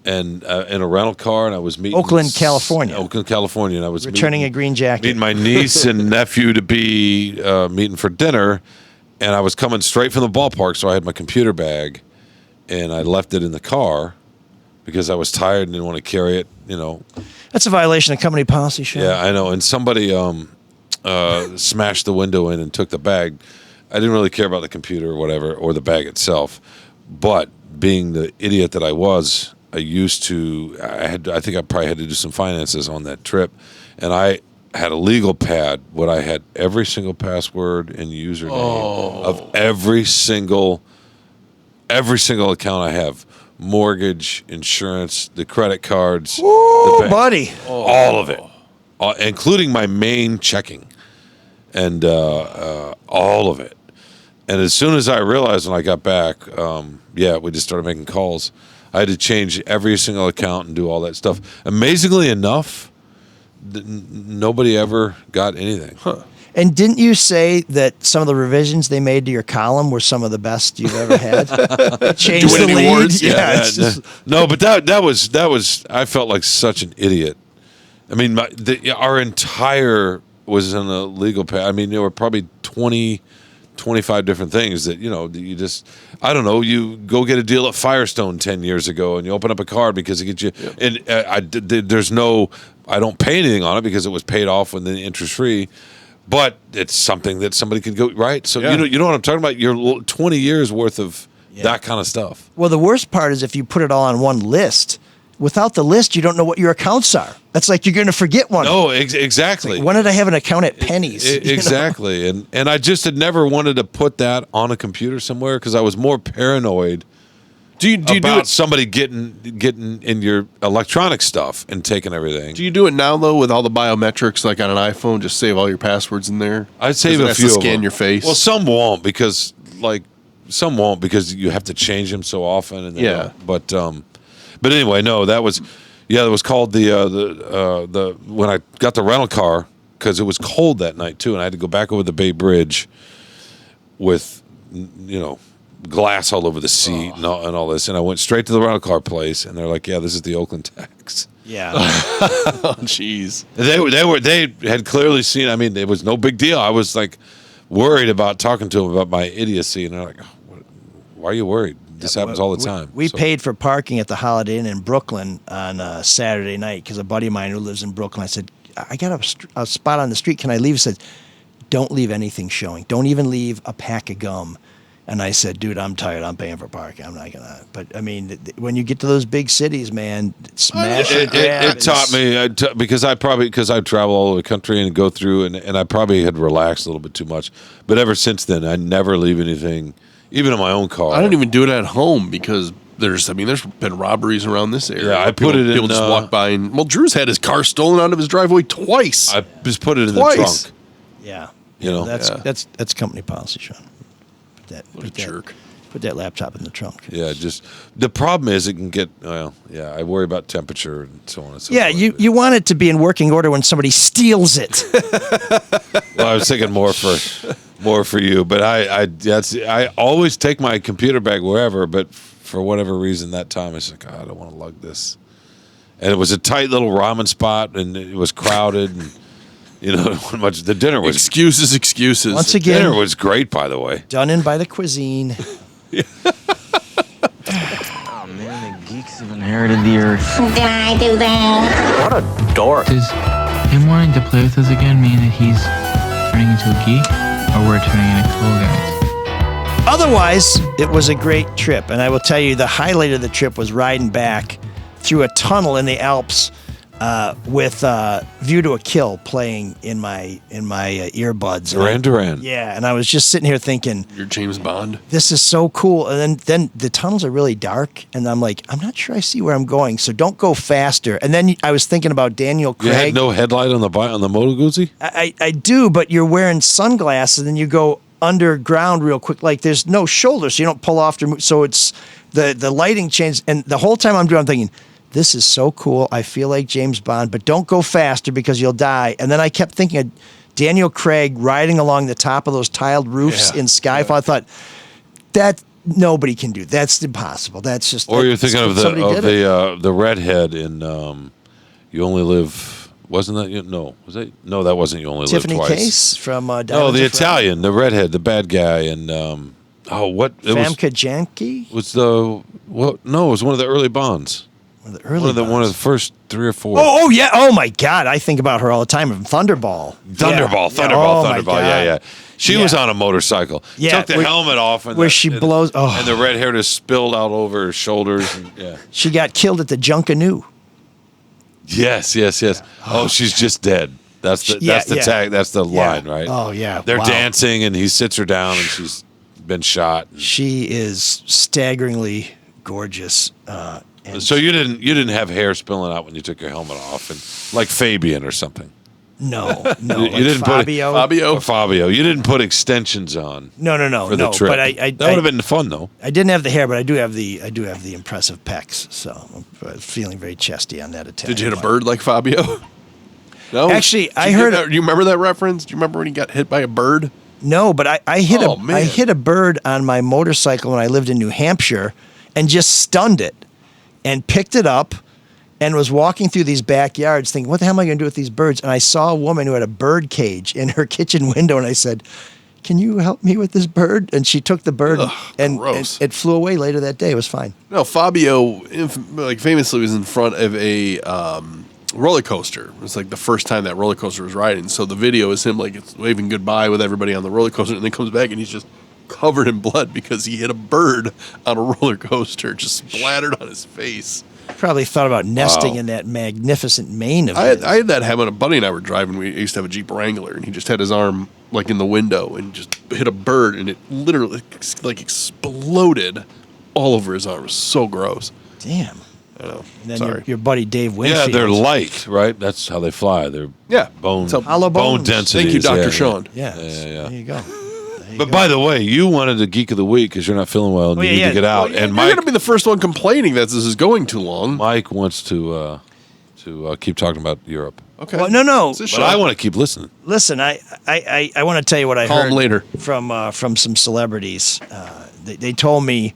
and in a rental car, and I was meeting Oakland, California, and I was returning a green jacket. Meeting my niece and nephew to be meeting for dinner, and I was coming straight from the ballpark, so I had my computer bag, and I left it in the car because I was tired and didn't want to carry it. That's a violation of company policy, Shawn. Yeah, I know. And somebody smashed the window in and took the bag. I didn't really care about the computer or whatever, or the bag itself. But being the idiot that I was, I think I probably had to do some finances on that trip. And I had a legal pad where I had every single password and username of every single account I have. Mortgage, insurance, the credit cards, the bank, buddy, all of it, including my main checking, and all of it. And as soon as I realized when I got back, we just started making calls. I had to change every single account and do all that stuff. Amazingly enough, nobody ever got anything. Huh. And didn't you say that some of the revisions they made to your column were some of the best you've ever had? Change the lead. Awards? Yeah. No, but that was. I felt like such an idiot. I mean, our entire was in a legal pad. I mean, there were probably 20, 25 different things that you just. I don't know. You go get a deal at Firestone 10 years ago, and you open up a card because it gets you. Yep. And there's no. I don't pay anything on it because it was paid off with the interest free. But it's something that somebody could go, right? So you know what I'm talking about? You're 20 years worth of that kind of stuff. Well, the worst part is if you put it all on one list. Without the list, you don't know what your accounts are. That's like you're going to forget one. No, exactly. Like, when did I have an account at Penny's? Exactly. And I just had never wanted to put that on a computer somewhere because I was more paranoid. Do you do it? Somebody getting in your electronic stuff and taking everything. Do you do it now though with all the biometrics, like on an iPhone? Just save all your passwords in there. I'd save a few. To scan your face. Well, some won't because you have to change them so often. And but anyway, no, that was called the when I got the rental car because it was cold that night too, and I had to go back over the Bay Bridge with glass all over the seat and all this, and I went straight to the rental car place, and they're like, "Yeah, this is the Oakland tax." Yeah. Oh, jeez. They had clearly seen. I mean, it was no big deal. I was like worried about talking to them about my idiocy, and they're like, "Why are you worried? This happens all the time." We paid for parking at the Holiday Inn in Brooklyn on Saturday night because a buddy of mine who lives in Brooklyn. I said, "I got a spot on the street. Can I leave?" He said, "Don't leave anything showing. Don't even leave a pack of gum." And I said, "Dude, I'm tired. I'm paying for parking. I'm not gonna." But I mean, when you get to those big cities, man, smash and grab. It taught me because I travel all over the country and go through, and I probably had relaxed a little bit too much. But ever since then, I never leave anything, even in my own car. I don't even do it at home because there's been robberies around this area. Yeah, I put it in. People just walk by and Drew's had his car stolen out of his driveway twice. I just put it in the trunk. Yeah, that's company policy, Shawn. Put that laptop in the trunk. Yeah, just the problem is it can get. Well, yeah, I worry about temperature and so on and so forth. Yeah, you want it to be in working order when somebody steals it. Well, I was thinking more for you, but I always take my computer bag wherever, but for whatever reason that time I was like, I don't want to lug this, and it was a tight little ramen spot, and it was crowded, and much. The dinner was excuses. Once again, dinner was great, by the way. Done in by the cuisine. Oh man, the geeks have inherited the earth. Did I do that? What a dork. Does him wanting to play with us again mean that he's turning into a geek, or we're turning into cool guys. Otherwise, it was a great trip, and I will tell you the highlight of the trip was riding back through a tunnel in the Alps with "View to a Kill" playing in my earbuds. Duran. Yeah, and I was just sitting here thinking, You're James Bond. this is so cool. And then the tunnels are really dark, and I'm like, I'm not sure I see where I'm going, so don't go faster. And then I was thinking about Daniel Craig. You had no headlight on the Moto Guzzi? I do, but you're wearing sunglasses, and then you go underground real quick. Like there's no shoulder, so you don't pull off to move. So it's the lighting changed, and the whole time I'm thinking, this is so cool. I feel like James Bond, but don't go faster because you'll die. And then I kept thinking of Daniel Craig riding along the top of those tiled roofs in Skyfall. I thought that nobody can do. That's impossible. That's just. Or you're thinking of somebody did it. the redhead in You Only Live. Wasn't that you? No, was that? No, that wasn't You Only Tiffany Live Twice. Case from No, Diamonds the Are Forever. Italian, the redhead, the bad guy, and what? It Famke Janke. was the what? No, it was one of the early Bonds. One of the early One of the Bonds. first 3 or 4. Oh yeah! Oh my God! I think about her all the time. From Thunderball. Thunderball. Oh, my Yeah, God. yeah. She was on a motorcycle. Yeah, Took the where- helmet off, and where she blows- oh. and the red hair just spilled out over her shoulders. And, yeah. She got killed at the Junkanoo. Yes. Oh, she's just dead. That's the tag. That's the line, right? Oh yeah. They're Wow. dancing, and he sits her down, and she's been shot. She is staggeringly gorgeous. And So you didn't have hair spilling out when you took your helmet off, and like Fabian or something. no, You like didn't Fabio. Or Fabio. You didn't put extensions on. No, For the trip. But I that would have been fun though. I didn't have the hair, but I do have the impressive pecs. So I'm feeling very chesty on that Italian. Did you hit a one. bird like Fabio? No. Actually, Did I you heard- get that- Do you remember that reference? Do you remember when he got hit by a bird? No, but I hit Oh, I man. hit a bird on my motorcycle when I lived in New Hampshire, and just stunned it, and picked it up, and was walking through these backyards thinking, what the hell am I going to do with these birds? And I saw a woman who had a bird cage in her kitchen window, and I said, can you help me with this bird? And she took the bird, and gross. it flew away later that day. It was fine. No, Fabio famously was in front of a roller coaster. It was like the first time that roller coaster was riding. So the video is him like it's waving goodbye with everybody on the roller coaster, and then comes back and he's just covered in blood because he hit a bird on a roller coaster, just splattered on his face. Probably thought about nesting in that magnificent mane of his. I had that happen. A buddy and I were driving. We used to have a Jeep Wrangler, and he just had his arm like in the window and just hit a bird, and it literally like exploded all over his arm. It was so gross. Damn. I know. And then Sorry. your buddy Dave Yeah, Winfield. they're light, right? That's how they fly. They're Yeah. bone So- Hollow bone bones. density. Thank you, Dr. Shawn. Yeah. Yeah. There you go. But by the way, you wanted the Geek of the Week because you're not feeling well and you need to get out. Well, and you're going to be the first one complaining that this is going too long. Mike wants to keep talking about Europe. Okay. Well, no. It's a But show. I want to keep listening. Listen, I want to tell you what I Call heard him later. from some celebrities. They told me,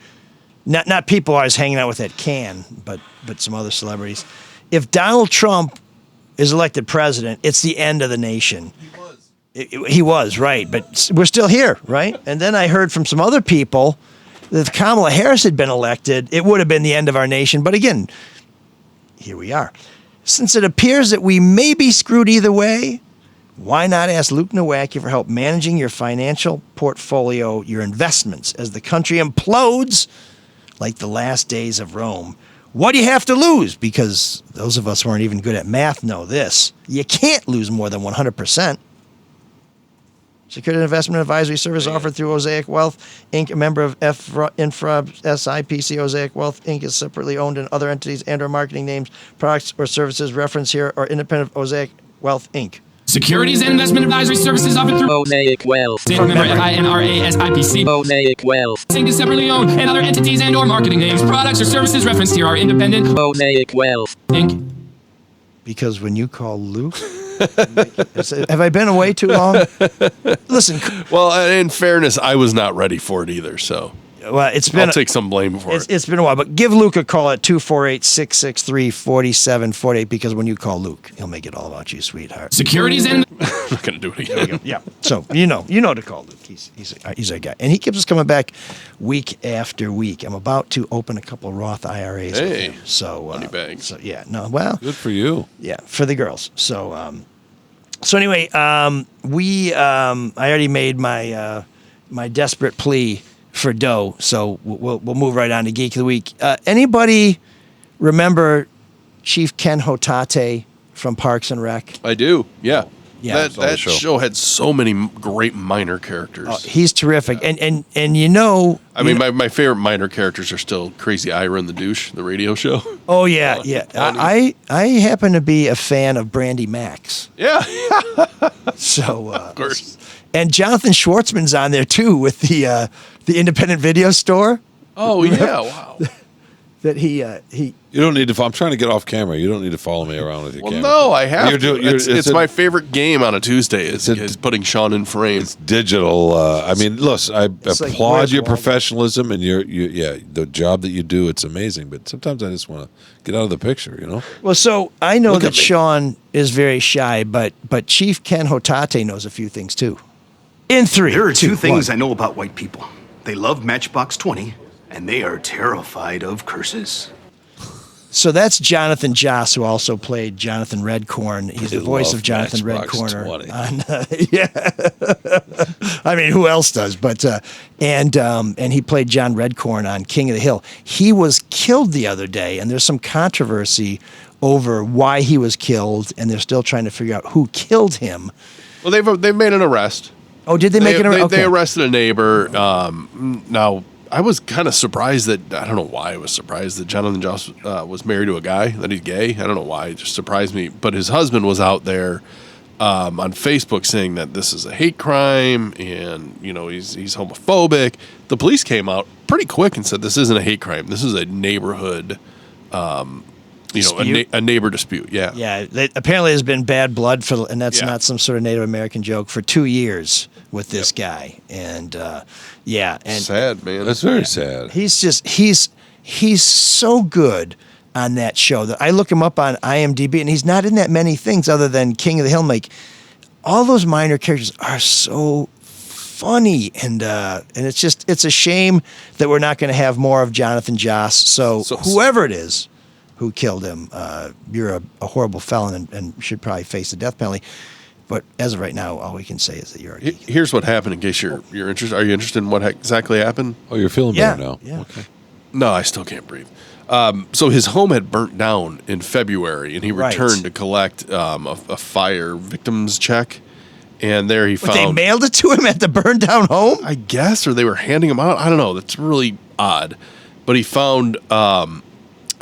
not people I was hanging out with at Cannes, but some other celebrities. If Donald Trump is elected president, it's the end of the nation. He was, right, but we're still here, right? And then I heard from some other people that if Kamala Harris had been elected, it would have been the end of our nation. But again, here we are. Since it appears that we may be screwed either way, why not ask Luke Nowacki for help managing your financial portfolio, your investments, as the country implodes like the last days of Rome? What do you have to lose? Because those of us who aren't even good at math know this. You can't lose more than 100%. Security investment advisory service offered through Osaic Wealth, Inc., a member of Infra SIPC. Osaic Wealth, Inc. is separately owned in other entities and or marketing names, products, or services referenced here are independent of Osaic Wealth, Inc. Securities and investment advisory services offered through Osaic Wealth. member FINRA-SIPC. Osaic Wealth. Inc. is separately owned and other entities and or marketing names, products, or services referenced here are independent Osaic Wealth. Inc. Because when you call Luke, have I been away too long? Listen, Well, in fairness, I was not ready for it either, so well, it's been I'll take some blame for it. it's been a while, but give Luke a call at 248-663-4748 because when you call Luke, he'll make it all about you, sweetheart. Securities and I'm not going to do it again. Yeah. So you know to call Luke. He's a guy, and he keeps us coming back week after week. I'm about to open a couple Roth IRAs. With Hey, him. So money bags. So yeah, no, well, Good for you. yeah, for the girls. So So anyway, I already made my my desperate plea for dough, so we'll move right on to Geek of the Week. Anybody remember Chief Ken Hotate from Parks and Rec? I do. Yeah. Yeah. That show had so many great minor characters. Oh, he's terrific, and you know. I mean, my favorite minor characters are still Crazy Ira and the Douche, the radio show. Oh yeah, yeah. I happen to be a fan of Brandy Max. Yeah. So of course. And Jonathan Schwartzman's on there too with the independent video store. Oh yeah! Wow. That he. You don't need to. I'm trying to get off camera. You don't need to follow me around with your camera. No, I have. It's my favorite game on a Tuesday. Is putting Shawn in frame. It's digital. I mean, listen, I It's like applaud Where's your Waldo? professionalism and the job that you do. It's amazing. But sometimes I just want to get out of the picture. You know. Well, so I know Look that at me. Shawn is very shy, but Chief Ken Hotate knows a few things too. In 3, There are two things 1. I know about white people. They love Matchbox 20, and they are terrified of curses. So that's Jonathan Joss, who also played Jonathan Redcorn. He's the voice love of Jonathan Matchbox Redcorn. 20. Yeah. I mean, who else does? But and he played John Redcorn on King of the Hill. He was killed the other day, and there's some controversy over why he was killed, and they're still trying to figure out who killed him. Well, they've made an arrest. Oh, did they make an arrest? They arrested a neighbor. Now, I was kind of surprised that, I don't know why I was surprised that Jonathan Joss was married to a guy, that he's gay. I don't know why. It just surprised me. But his husband was out there on Facebook saying that this is a hate crime and, you know, he's homophobic. The police came out pretty quick and said this isn't a hate crime. This is a neighborhood, a neighbor dispute. Yeah. Yeah. Apparently there's been bad blood, and that's not some sort of Native American joke, for 2 years with this guy. And, and sad, man. That's very sad. He's so good on that show that I look him up on IMDb, and he's not in that many things other than King of the Hill. Like, all those minor characters are so funny, and it's a shame that we're not going to have more of Jonathan Joss. So whoever it is who killed him, you're a horrible felon and should probably face the death penalty. But as of right now, all we can say is that you're. Here's what happened. In case you're interested, are you interested in what exactly happened? Oh, you're feeling better now. Yeah. Okay. No, I still can't breathe. So his home had burnt down in February, and he returned to collect a fire victims check. And there he found. They mailed it to him at the burned down home? I guess, or they were handing him out. I don't know. That's really odd. But he found, I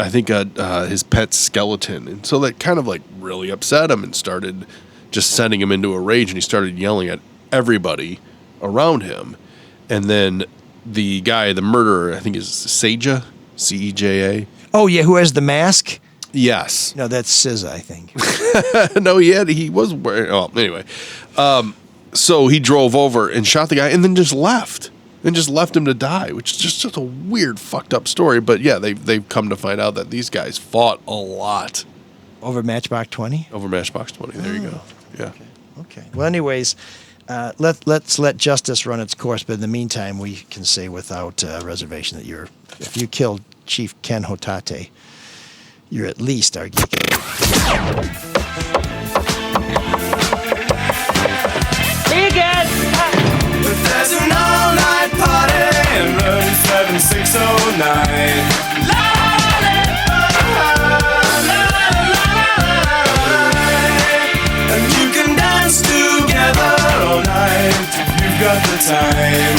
think, his pet skeleton, and so that kind of like really upset him and started just sending him into a rage, and he started yelling at everybody around him. And then the guy, the murderer, I think is Seja, Ceja. Oh, yeah, who has the mask? Yes. No, that's SZA, I think. No, he was wearing, anyway. So he drove over and shot the guy and then just left. And just left him to die, which is just a weird, fucked up story. But yeah, they've come to find out that these guys fought a lot. Over Matchbox 20? Over Matchbox 20, there you go. Yeah. Okay. Well, anyways, let's let justice run its course. But in the meantime, we can say without reservation that if you killed Chief Ken Hotate, you're at least our geek. There's an all-night party in room 7609. And you can dance together all night if you've got the time.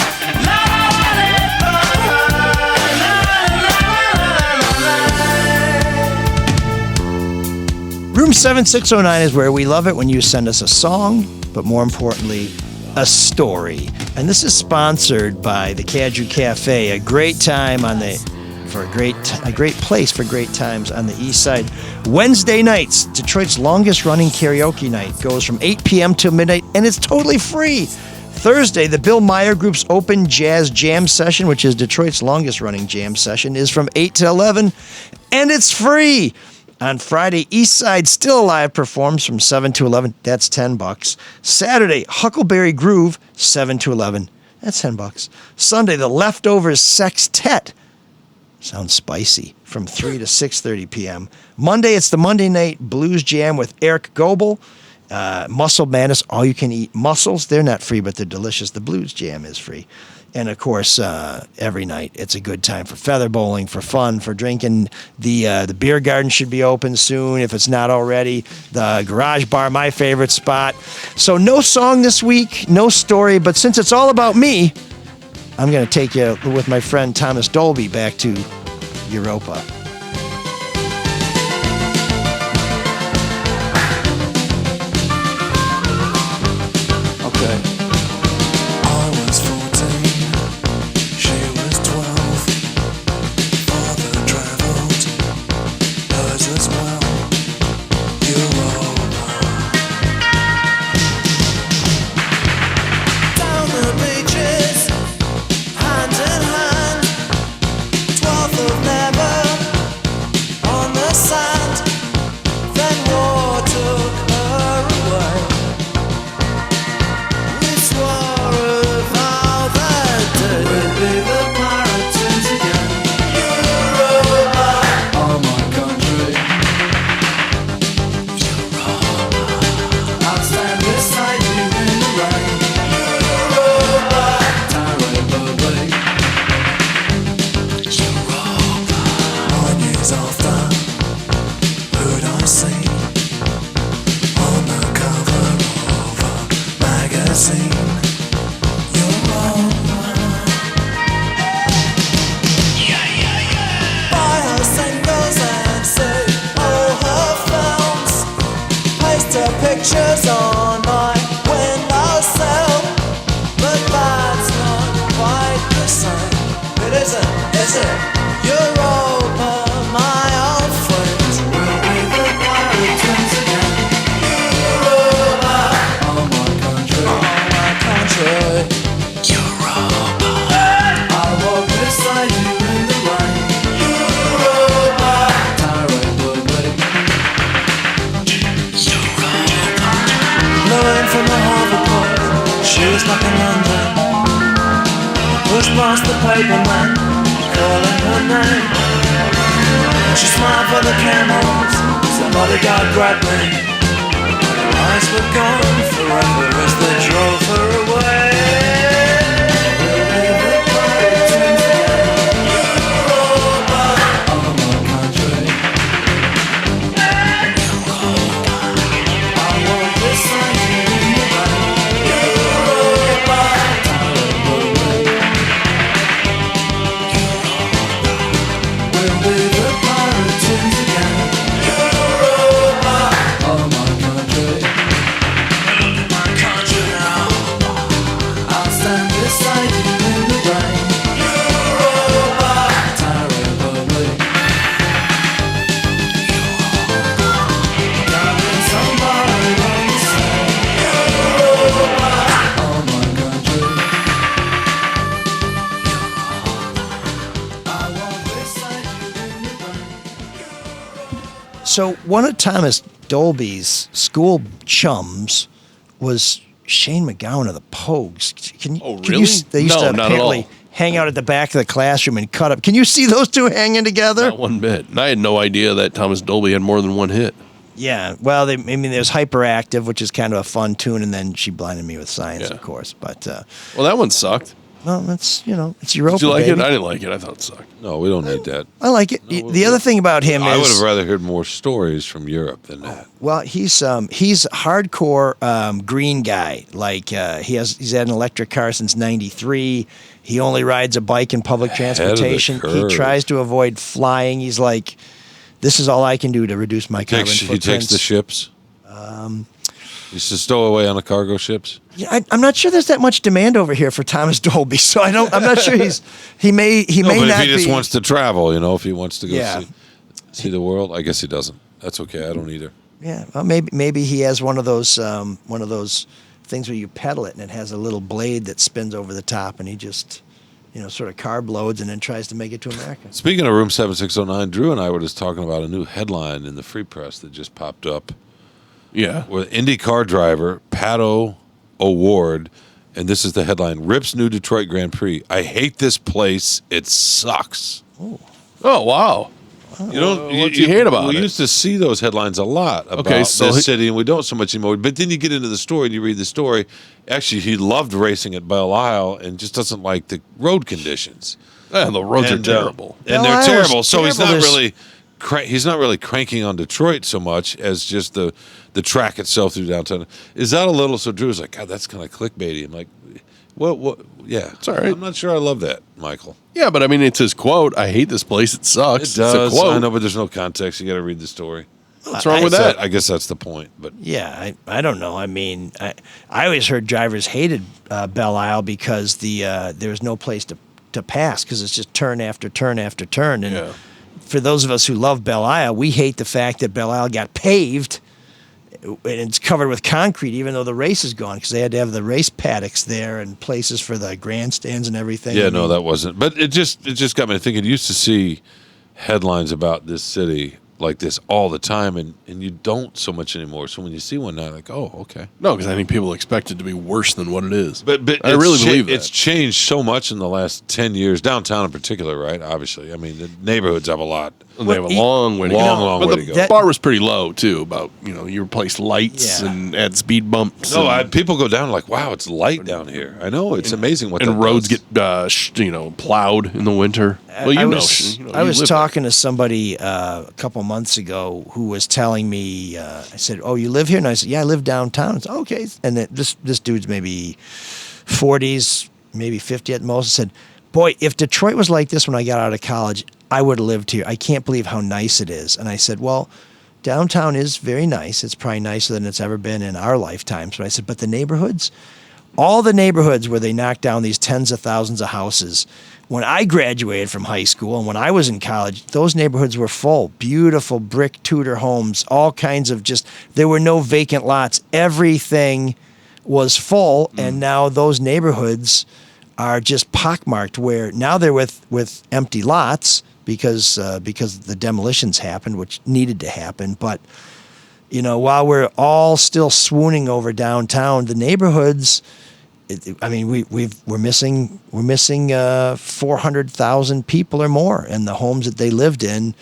Room 7609 is where we love it when you send us a song, but more importantly, a story. And this is sponsored by the Caju Cafe, a great time a great place for great times on the east side. Wednesday nights, Detroit's longest running karaoke night, goes from 8 p.m. till midnight, and it's totally free. Thursday, the Bill Meyer Group's Open Jazz Jam Session, which is Detroit's longest running jam session, is from 8 to 11, and it's free. On Friday, Eastside Still Alive performs from 7 to 11. That's $10. Saturday, Huckleberry Groove, 7 to 11. That's $10. Sunday, the Leftovers Sextet. Sounds spicy. From 3 to 6:30 p.m. Monday, it's the Monday Night Blues Jam with Eric Goebel. Mussel Madness, all you can eat mussels. They're not free, but they're delicious. The Blues Jam is free. And of course, every night it's a good time for feather bowling, for fun, for drinking. The beer garden should be open soon if it's not already. The garage bar, my favorite spot. So no song this week, no story, but since it's all about me, I'm going to take you with my friend Thomas Dolby back to Europa. Pictures on my windowsill, but that's not quite the same. It isn't, is it? Europa, my old friend. We'll be the pirates again. Europa, oh my country, Europa. I walk beside you in the rain. Europa, tirade bloodway. Blowing from the harbour port, she was back in London. Pushed past the paperman, calling her name. She smiled for the camels, some bodyguard grabbed me. Her eyes were gone forever as they drove her away. We'll be the pirates again. Europa, oh my country. I walk beside you in the rain. Europa, we'll be the pirates again. Europa, oh my country. Look at my country now. I'll stand beside you in the rain. Europa, terribly. Darling, somebody once said, Europa, oh my country. I walk beside you in the rain. So one of Thomas Dolby's school chums was Shane McGowan of the Pogues. Can really? you, they used No, to not at all. apparently hang out at the back of the classroom and cut up. Can you see those two hanging together? Not one bit. And I had no idea that Thomas Dolby had more than one hit. Yeah. Well, there's Hyperactive, which is kind of a fun tune, and then She Blinded Me with Science, Yeah. of course. But Well, that one sucked. well, that's it's Europa. Did you like baby. it? I didn't like it. I thought it sucked. No, we don't need that. I like it. The other thing about him I would is have rather heard more stories from Europe than that. well, he's hardcore green guy. Like he's had an electric car since '93. He only rides a bike in public Ahead of the transportation. He curve. tries to avoid flying. He's like, this is all I can do to reduce my carbon He footprints. takes the ships. He used to stow away on the cargo ships. Yeah, I'm not sure there's that much demand over here for Thomas Dolby, so I'm not sure he may No, but not if he just be. wants to travel, if he wants to go Yeah. see the world, I guess he doesn't. That's okay. I don't either. Yeah, well, maybe he has one of those things where you pedal it and it has a little blade that spins over the top, and he just sort of carb loads and then tries to make it to America. Speaking of Room 7609, Drew and I were just talking about a new headline in the Free Press that just popped up. Yeah. With IndyCar driver Pato O'Ward, and this is the headline: Rip's new Detroit Grand Prix. I hate this place. It sucks. Oh, wow. You don't. What do you hate about we it? used to see those headlines a lot about so this city, and we don't so much anymore. But then you get into the story and you read the story. Actually, he loved racing at Belle Isle and just doesn't like the road conditions. Yeah, the roads are terrible, and they're terrible. So he's not really cranking on Detroit so much as just the track itself through downtown. Is that a little? So Drew's like, God, that's kind of clickbaity. I'm like, what? Yeah, it's all right. I'm not sure I love that, Michael. Yeah, but I mean, it's his quote. I hate this place. It sucks. It does. It's a quote. I know, but there's no context. You got to read the story. What's wrong with that? I guess that's the point. But yeah, I don't know. I mean, I always heard drivers hated Belle Isle because there was no place to pass because it's just turn after turn after turn. And for those of us who love Belle Isle, we hate the fact that Belle Isle got paved and it's covered with concrete, even though the race is gone because they had to have the race paddocks there and places for the grandstands and everything. Yeah, no, that wasn't. But it just got me thinking. You used to see headlines about this city like this all the time, and you don't so much anymore. So when you see one now, like, oh, okay. No, because I think people expect it to be worse than what it is. But I really believe that. It's changed so much in the last 10 years, downtown in particular, right? Obviously. I mean, the neighborhoods have a lot. They have a long way to go. Long way to go. The bar was pretty low, too, about, you replace lights and add speed bumps. No, people go down like, wow, it's light down here. I know. It's amazing what and that roads does. get, plowed in the winter. Well, I was talking to somebody a couple months ago who was telling me, I said, oh, you live here? And I said, yeah, I live downtown. It's okay. And then this dude's maybe 40s, maybe 50 at most. I said, boy, if Detroit was like this when I got out of college, I would have lived here. I can't believe how nice it is. And I said, well, downtown is very nice. It's probably nicer than it's ever been in our lifetimes. But I said, but the neighborhoods, all the neighborhoods where they knocked down these tens of thousands of houses, when I graduated from high school and when I was in college, those neighborhoods were full. Beautiful brick Tudor homes, all kinds of there were no vacant lots. Everything was full. And now those neighborhoods are just pockmarked where now they're with empty lots because the demolitions happened, which needed to happen. But, while we're all still swooning over downtown, the neighborhoods, we're missing 400,000 people or more, and the homes that they lived in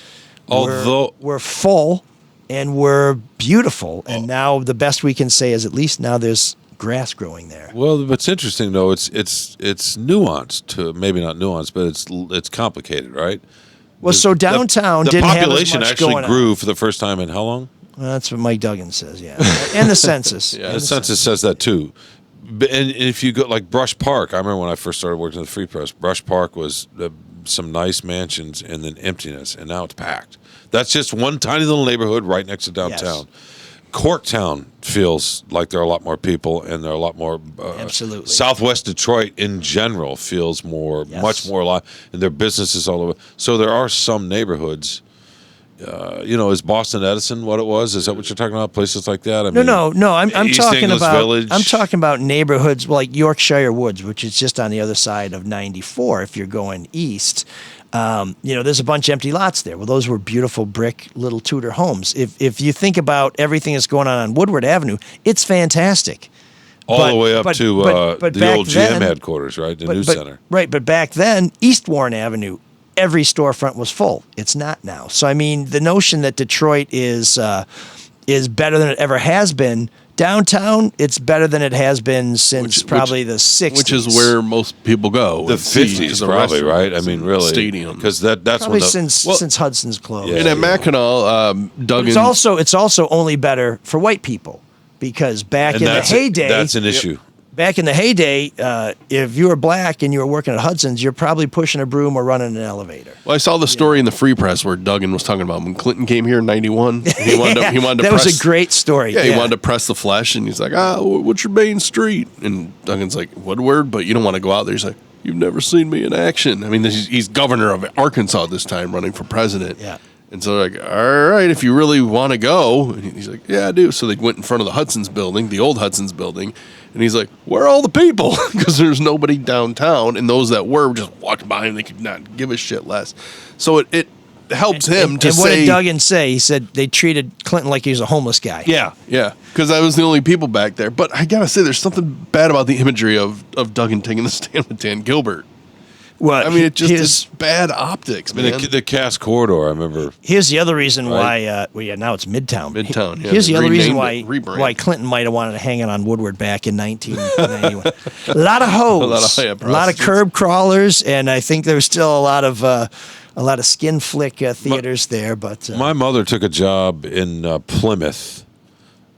were full and were beautiful. And now the best we can say is at least now there's grass growing there. Well, what's interesting though, it's nuanced to maybe not nuanced, but it's complicated, right? Well, so downtown didn't have as much going on. The population actually grew for the first time in how long? Well, that's what Mike Duggan says, yeah. And the census. The census says that too. And if you go like Brush Park, I remember when I first started working at the Free Press, Brush Park was some nice mansions and then emptiness, and now it's packed. That's just one tiny little neighborhood right next to downtown. Yes. Corktown feels like there are a lot more people, and there are a lot more. Absolutely. Southwest Detroit in general feels much more alive, and there are businesses all over. So there are some neighborhoods. Is Boston Edison what it was? Is that what you're talking about? Places like that? No. I'm talking English about Village. I'm talking about neighborhoods like Yorkshire Woods, which is just on the other side of 94. If you're going east. There's a bunch of empty lots there. Well, those were beautiful brick little Tudor homes. If you think about everything that's going on Woodward Avenue, it's fantastic. The way up to the old GM headquarters, right? The news center. Right, but back then, East Warren Avenue, every storefront was full. It's not now. So, the notion that Detroit is better than it ever has been, downtown, it's better than it has been since probably the 60s. Which is where most people go. The 50s, probably, right? Really. Stadium. Because that's probably since Hudson's closed. Yeah, and at Mackinac, Duggan. It's also only better for white people because back in the heyday. That's an issue. Back in the heyday, if you were black and you were working at Hudson's, you're probably pushing a broom or running an elevator. Well, I saw the story in the Free Press where Duggan was talking about when Clinton came here in '91. He wanted to. That was a great story. Yeah, he wanted to press the flesh, and he's like, what's your main street? And Duggan's like, Woodward, but you don't want to go out there. He's like, you've never seen me in action. He's governor of Arkansas this time, running for president. Yeah. And so they're like, all right, if you really want to go. And he's like, yeah, I do. So they went in front of the Hudson's building, the old Hudson's building. And he's like, where are all the people? Because there's nobody downtown. And those that were just walked by and they could not give a shit less. So it helps him to say. And what did Duggan say? He said they treated Clinton like he was a homeless guy. Yeah. Because I was the only people back there. But I got to say, there's something bad about the imagery of Duggan taking the stand with Dan Gilbert. Well, I mean, it just here's- is bad optics, I mean, man. the Cass Corridor, I remember. Here's the other reason Right. why. Well, yeah, now it's Midtown. Midtown, yeah, Here's they the other reason renamed why it, rebranded. why Clinton might have wanted to hang it on Woodward back in 1991. A lot of hoes, A lot of- yeah, a lot of prostitutes. curb crawlers, and I think there's still a lot of skin flick theaters there. But My mother took a job in Plymouth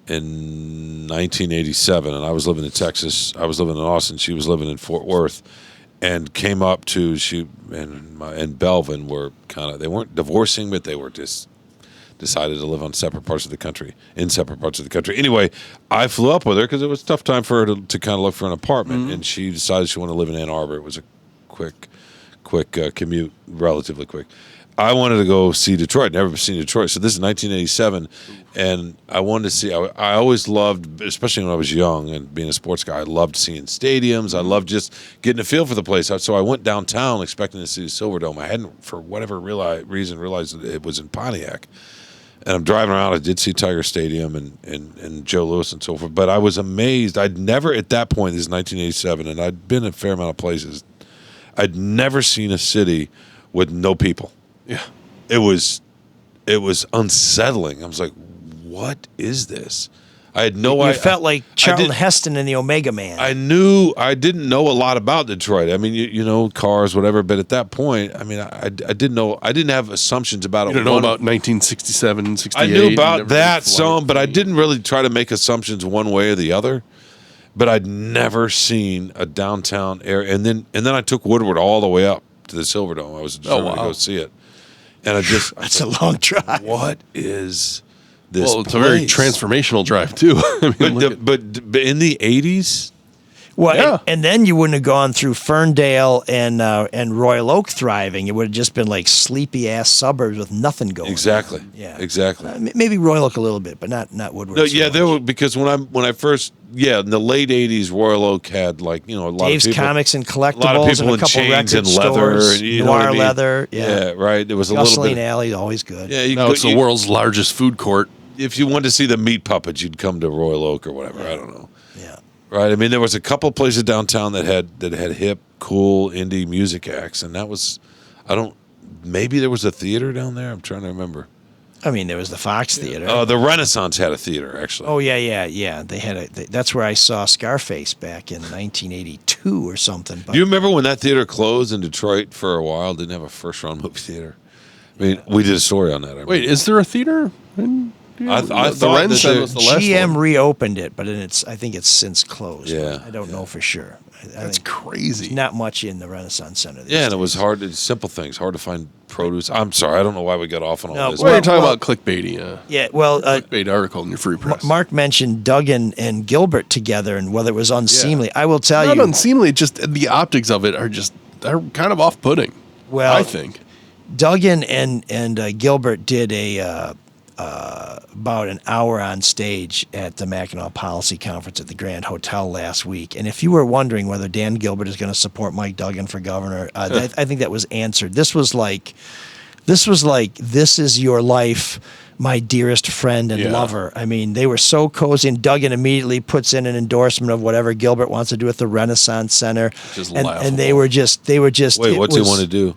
in 1987, and I was living in Texas. I was living in Austin. She was living in Fort Worth, and came up to and Belvin were they weren't divorcing, but they were just decided to live in separate parts of the country. Anyway, I flew up with her because it was a tough time for her to kind of look for an apartment, and she decided she wanted to live in Ann Arbor. It was a quick commute, relatively quick. I wanted to go see Detroit. Never seen Detroit. So this is 1987, and I wanted to see. I always loved, especially when I was young and being a sports guy, I loved seeing stadiums. I loved just getting a feel for the place. So I went downtown expecting to see the Silverdome. I hadn't, for whatever reason, realized that it was in Pontiac. And I'm driving around. I did see Tiger Stadium and Joe Louis and so forth. But I was amazed. I'd never, at that point, this is 1987, and I'd been in a fair amount of places. I'd never seen a city with no people. Yeah. It was unsettling. I was like, what is this? I had no idea. you felt like Charlton Heston in the Omega Man. I didn't know a lot about Detroit. I mean, you know, cars, whatever. But at that point, I mean, I didn't know. I didn't have assumptions about it. You don't know about 1967, 68. I knew about that some, some, but I didn't really try to make assumptions one way or the other. But I'd never seen a downtown area, and then I took Woodward all the way up to the Silverdome. I was determined to go see it, and That's a long drive. What is this? Well, it's a very transformational drive too. I mean, but in the 80s. Well, Yeah. and then you wouldn't have gone through Ferndale and Royal Oak thriving. It would have just been like sleepy ass suburbs with nothing going. Exactly. on. Yeah. Exactly. Maybe Royal Oak a little bit, but not Woodward. No, so yeah, much. there were, because when I first in the late 80s, Royal Oak had a lot Dave's of people, Comics and a lot of Collectibles people and a in couple chains record and leather, stores. and, you know what Noir I mean? leather. Yeah. Right. There was a Gosling little bit. Alley, always good. Yeah, you now go- it's the you- world's largest food court. If you wanted to see the meat puppets, you'd come to Royal Oak or whatever. I don't know. Yeah. Right. I mean, there was a couple places downtown that had hip, cool indie music acts, and that was, maybe there was a theater down there. I'm trying to remember. I mean, there was the Fox Theater. The Renaissance had a theater, actually. Oh yeah. They had that's where I saw Scarface back in 1982 or something. But Do you remember when that theater closed in Detroit for a while? Didn't have a first-run movie theater. I mean, we did a story on that. Wait, is there a theater? I the thought that Renaissance was the last GM one. reopened it, but I think it's since closed. Yeah, I don't know for sure. That's think crazy. there's not much in the Renaissance Center. Yeah, and it was hard. Simple things, hard to find produce. I'm sorry, I don't know why we got off on all No, this. Well, you're Well, talking well- about clickbaity. Yeah, well, Clickbait article in your free press. Mark mentioned Duggan and Gilbert together and whether it was unseemly. I will tell Not you. unseemly. Just the optics of it they're kind of off-putting. Well, I think. Duggan and Gilbert did about an hour on stage at the Mackinac Policy Conference at the Grand Hotel last week. And if you were wondering whether Dan Gilbert is going to support Mike Duggan for governor, I think that was answered. This was like, this is your life, my dearest friend and lover. I mean, they were so cozy, and Duggan immediately puts in an endorsement of whatever Gilbert wants to do at the Renaissance Center. And they were just. Wait, what's he want to do?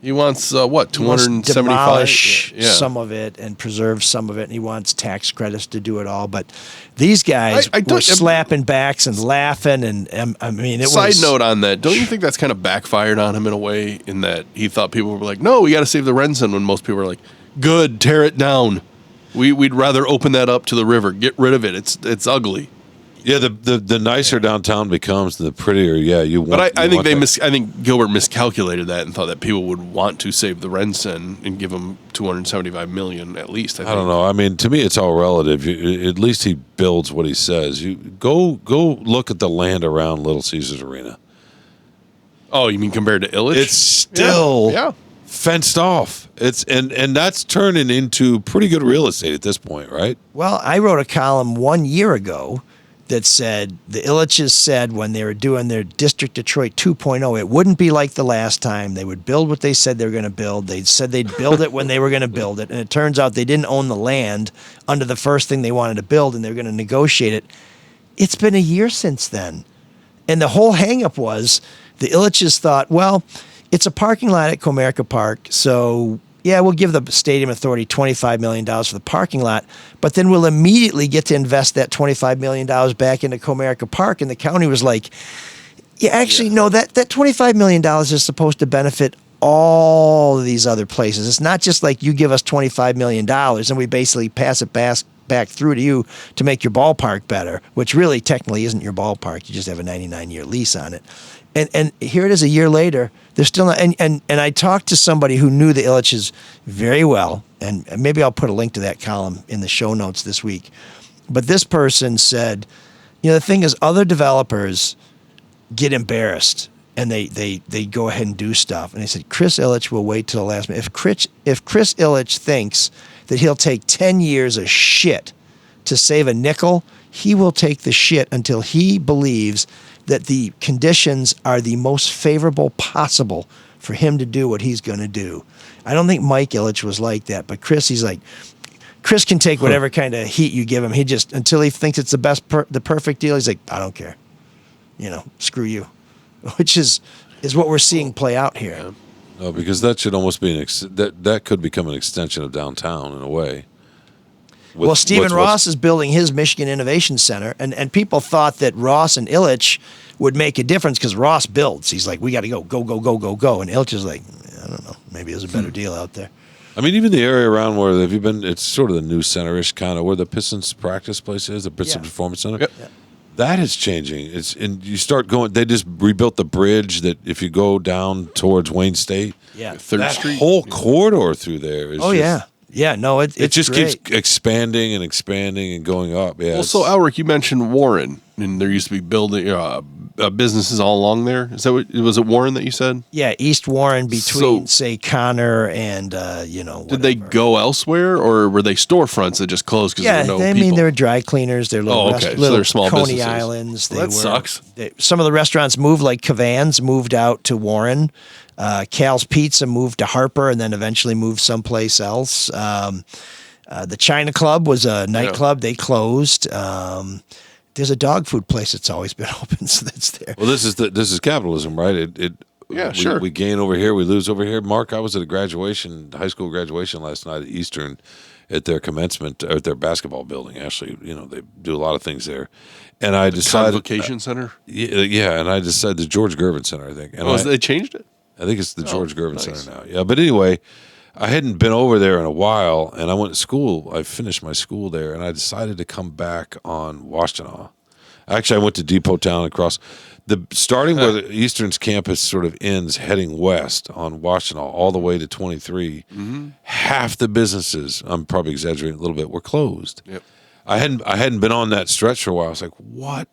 He wants what? 275. Demolish some of it and preserve some of it, and he wants tax credits to do it all. But these guys were slapping backs and laughing, and I mean, it was. Side note on that: don't you think that's kind of backfired on him in a way? In that he thought people were like, "No, we got to save the Renson," when most people were like, "Good, tear it down. We'd rather open that up to the river. Get rid of it. It's ugly." Yeah, the nicer downtown becomes, the prettier. Yeah, you want. But I think I think Gilbert miscalculated that and thought that people would want to save the Renson and give them $275 million at least. I don't know. I mean, to me, it's all relative. At least he builds what he says. You go look at the land around Little Caesars Arena. Oh, you mean compared to Illich? It's still fenced off. It's and that's turning into pretty good real estate at this point, right? Well, I wrote a column 1 year ago that said the Illiches said when they were doing their District Detroit 2.0, it wouldn't be like the last time. They would build what they said they were going to build. They said they'd build it when they were going to build it. And it turns out they didn't own the land under the first thing they wanted to build, and they were going to negotiate it. It's been a year since then. And the whole hang-up was the Illiches thought, well, it's a parking lot at Comerica Park. So, yeah, we'll give the stadium authority $25 million for the parking lot, but then we'll immediately get to invest that $25 million back into Comerica Park. And the county was like, no, that $25 million is supposed to benefit all of these other places. It's not just like you give us $25 million and we basically pass it back through to you to make your ballpark better, which really technically isn't your ballpark. You just have a 99-year lease on it. And here it is a year later. They're still not. And I talked to somebody who knew the Ilitches very well, and maybe I'll put a link to that column in the show notes this week. But this person said, the thing is, other developers get embarrassed and they go ahead and do stuff. And they said, Chris Ilitch will wait till the last minute. If Chris Ilitch thinks that he'll take 10 years of shit to save a nickel, he will take the shit until he believes that the conditions are the most favorable possible for him to do what he's going to do. I don't think Mike Ilitch was like that, but Chris, he's like, Chris can take whatever kind of heat you give him. He just, until he thinks it's the perfect deal, he's like, I don't care. Screw you. Which is what we're seeing play out here. Yeah. No, because that should almost be that could become an extension of downtown in a way. Well, Stephen Ross is building his Michigan Innovation Center, and people thought that Ross and Ilitch would make a difference because Ross builds. He's like, we got to go. And Ilitch is like, I don't know, maybe there's a better deal out there. I mean, even the area around where have you been? It's sort of the new center-ish kind of where the Pistons practice place is, the Pistons Performance Center. Yep. Yeah. That is changing. And you start going. They just rebuilt the bridge that if you go down towards Wayne State, Third Street, whole corridor through there is. It just great. keeps expanding and going up. Yeah. Well, so Elrick, you mentioned Warren, and there used to be building businesses all along there. Is that was it Warren that you said? Yeah, East Warren between say Connor and whatever. Did they go elsewhere, or were they storefronts that just closed because there were no people? I mean, they were dry cleaners. They're little, so little they're small Coney businesses. Islands. Well, that sucks. Some of the restaurants moved, like Cavan's moved out to Warren. Cal's Pizza moved to Harper and then eventually moved someplace else. The China Club was a nightclub. They closed. There's a dog food place that's always been open, so that's there. Well, this is capitalism, right? Sure. We gain over here, we lose over here. Mark, I was at a high school graduation last night at Eastern at their commencement, or at their basketball building. Actually, they do a lot of things there. And I decided Convocation Center. Yeah, and I decided the George Gervin Center, I think. And they changed it? I think it's the George Gervin Center now. Yeah, but anyway, I hadn't been over there in a while, and I went to school. I finished my school there, and I decided to come back on Washtenaw. Actually, I went to Depot Town across starting where the Eastern's campus sort of ends, heading west on Washtenaw all the way to 23. Mm-hmm. Half the businesses, I'm probably exaggerating a little bit, were closed. Yep. I hadn't been on that stretch for a while. I was like, what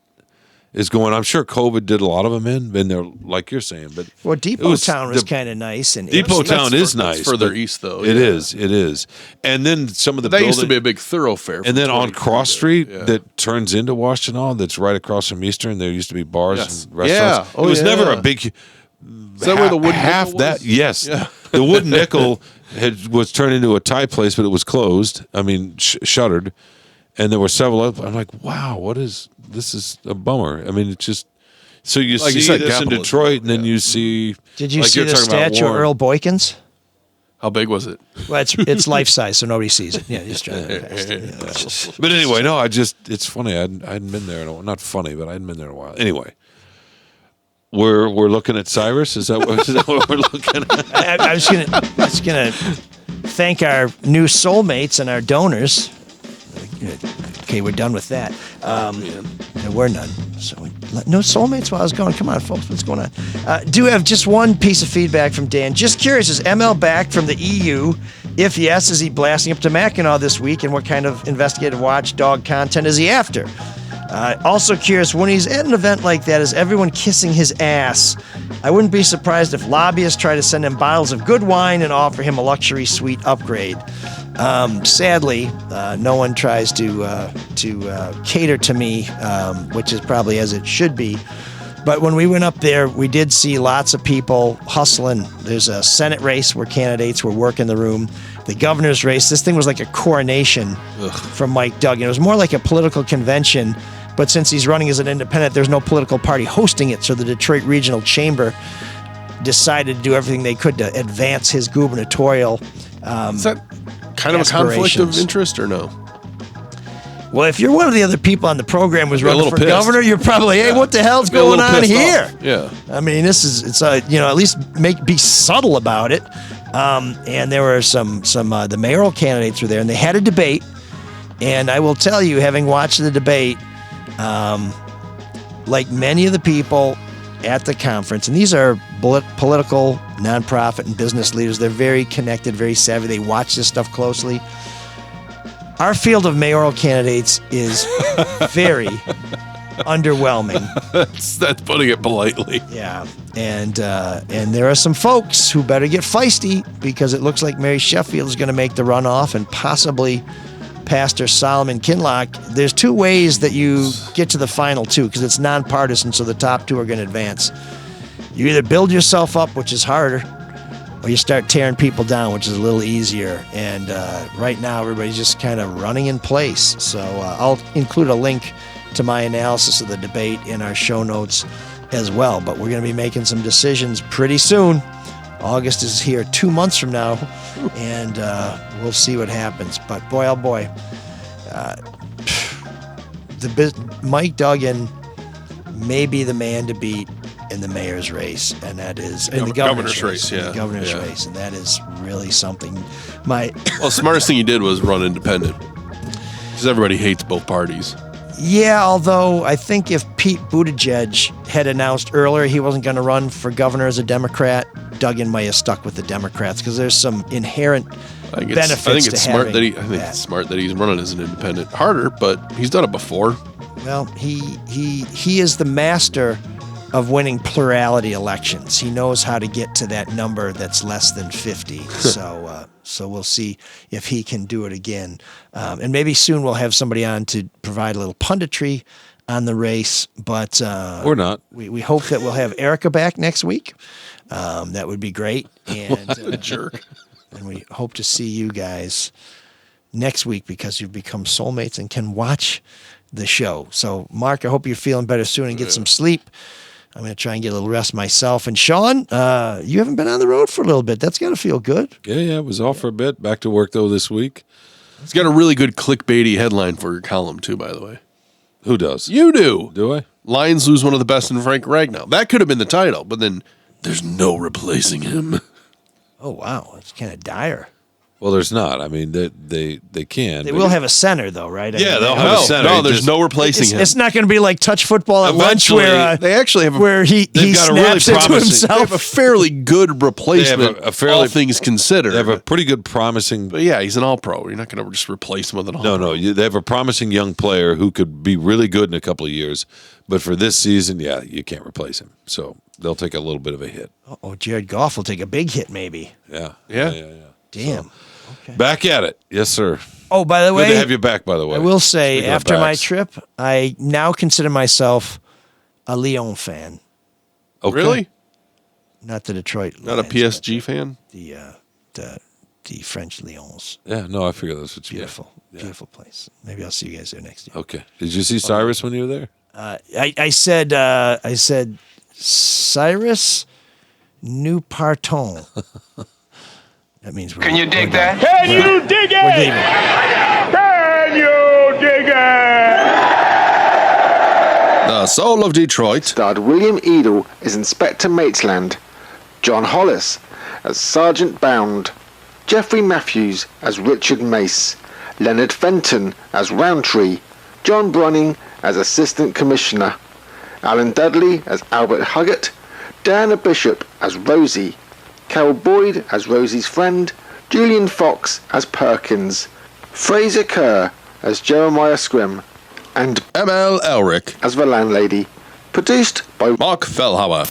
is going on? I'm sure COVID did a lot of them in there, like you're saying. But Depot Town was kind of nice. And Depot Town is nice. Further east, though. It is. And then some of the that used to be a big thoroughfare. And then on Cross Street that turns into Washtenaw, that's right across from Eastern, there used to be bars and restaurants. Yeah. It was never a big... Is that where the Wooden Nickel was? Yes. Yeah. The Wooden Nickel was turned into a Thai place, but it was closed. I mean, shuttered. And there were several other... I'm like, wow, this is a bummer. I mean, it's just... So you like see this in Detroit, and then you see... Did you see the statue of Earl Boykins? How big was it? Well, it's life size, so nobody sees it. Yeah, just trying to. But anyway, no, it's funny. I hadn't been there in a while. Not funny, but I hadn't been there in a while. Anyway, we're looking at Cyrus. Is that what we're looking at? I was gonna thank our new soulmates and our donors. Okay, we're done with that. There were none. So no soulmates while I was going. Come on, folks, what's going on? Do have just one piece of feedback from Dan. Just curious, is ML back from the EU? If yes, is he blasting up to Mackinac this week? And what kind of investigative watchdog content is he after? Also curious, when he's at an event like that, is everyone kissing his ass? I wouldn't be surprised if lobbyists try to send him bottles of good wine and offer him a luxury suite upgrade. Sadly, no one tries to cater to me, which is probably as it should be. But when we went up there, we did see lots of people hustling. There's a Senate race where candidates were working the room. The governor's race, this thing was like a coronation from Mike Duggan. It was more like a political convention, but since he's running as an independent, there's no political party hosting it, so the Detroit Regional Chamber decided to do everything they could to advance his gubernatorial Is that kind of a conflict of interest or no? Well, if you're one of the other people on the program who's running for pissed. governor, you're probably, hey, what the hell's Be a going little on pissed here? off. Yeah. I mean, it's at least be subtle about it. And there were some the mayoral candidates were there, and they had a debate. And I will tell you, having watched the debate, like many of the people at the conference, and these are political, nonprofit, and business leaders, they're very connected, very savvy. They watch this stuff closely. Our field of mayoral candidates is very underwhelming. That's putting it politely. Yeah, and there are some folks who better get feisty because it looks like Mary Sheffield is going to make the runoff and possibly Pastor Solomon Kinlock. There's two ways that you get to the final two because it's nonpartisan, so the top two are going to advance. You either build yourself up, which is harder, or you start tearing people down, which is a little easier. And right now, everybody's just kind of running in place. So I'll include a link to my analysis of the debate in our show notes as well. But we're going to be making some decisions pretty soon. August is here 2 months from now, and we'll see what happens. But boy, oh boy, Mike Duggan may be the man to beat in the mayor's race, and that is in the governor's race. Yeah, the governor's race, and that is really something. Well, the smartest thing he did was run independent because everybody hates both parties. Yeah, although I think if Pete Buttigieg had announced earlier he wasn't going to run for governor as a Democrat, Duggan might have stuck with the Democrats because there's some inherent benefits I think it's to smart having that it's smart that he's running as an independent. Harder, but he's done it before. Well, he is the master of winning plurality elections. He knows how to get to that number that's less than 50. So we'll see if he can do it again. And maybe soon we'll have somebody on to provide a little punditry on the race. But or not. We hope that we'll have Erica back next week. That would be great. And what a jerk. And we hope to see you guys next week because you've become soulmates and can watch the show. So, Mark, I hope you're feeling better soon and get some sleep. I'm going to try and get a little rest myself. And Shawn, you haven't been on the road for a little bit. That's got to feel good. Yeah, I was off for a bit. Back to work, though, this week. It's got a really good clickbaity headline for your column, too, by the way. Who does? You do. Do I? Lions lose one of the best in Frank Ragnow. That could have been the title, but then there's no replacing him. Oh, wow. That's kind of dire. Well, there's not. I mean, they can. They will have a center, though, right? They'll have a center. No, there's no replacing him. It's not going to be like touch football at lunch where they actually have where he got a really snaps into himself. They have a fairly good replacement, all things considered. They have a pretty good promising. But yeah, he's an all-pro. You're not going to just replace him with an all-pro. No. They have a promising young player who could be really good in a couple of years. But for this season, yeah, you can't replace him. So they'll take a little bit of a hit. Oh, Jared Goff will take a big hit, maybe. Yeah. Damn. So, okay. Back at it. Yes, sir. Oh, by the way. Good to have you back, by the way. I will say, Speaking after my trip, I now consider myself a Lyon fan. Okay. Really? Not the Detroit Not Lions, a PSG fan? The French Lions. Yeah, no, I figure that's what you Beautiful place. Maybe I'll see you guys there next year. Okay. Did you see Cyrus when you were there? I said Cyrus New Parton. That means we're. Can you dig that? Can you dig it? We're leaving. Can you dig it? The Soul of Detroit starred William Edel as Inspector Maitland, John Hollis as Sergeant Bound, Jeffrey Matthews as Richard Mace, Leonard Fenton as Roundtree, John Brunning as Assistant Commissioner, Alan Dudley as Albert Huggett, Diana Bishop as Rosie, Carol Boyd as Rosie's friend, Julian Fox as Perkins, Fraser Kerr as Jeremiah Scrim, and M.L. Elrick as the landlady. Produced by Mark Fellhauer.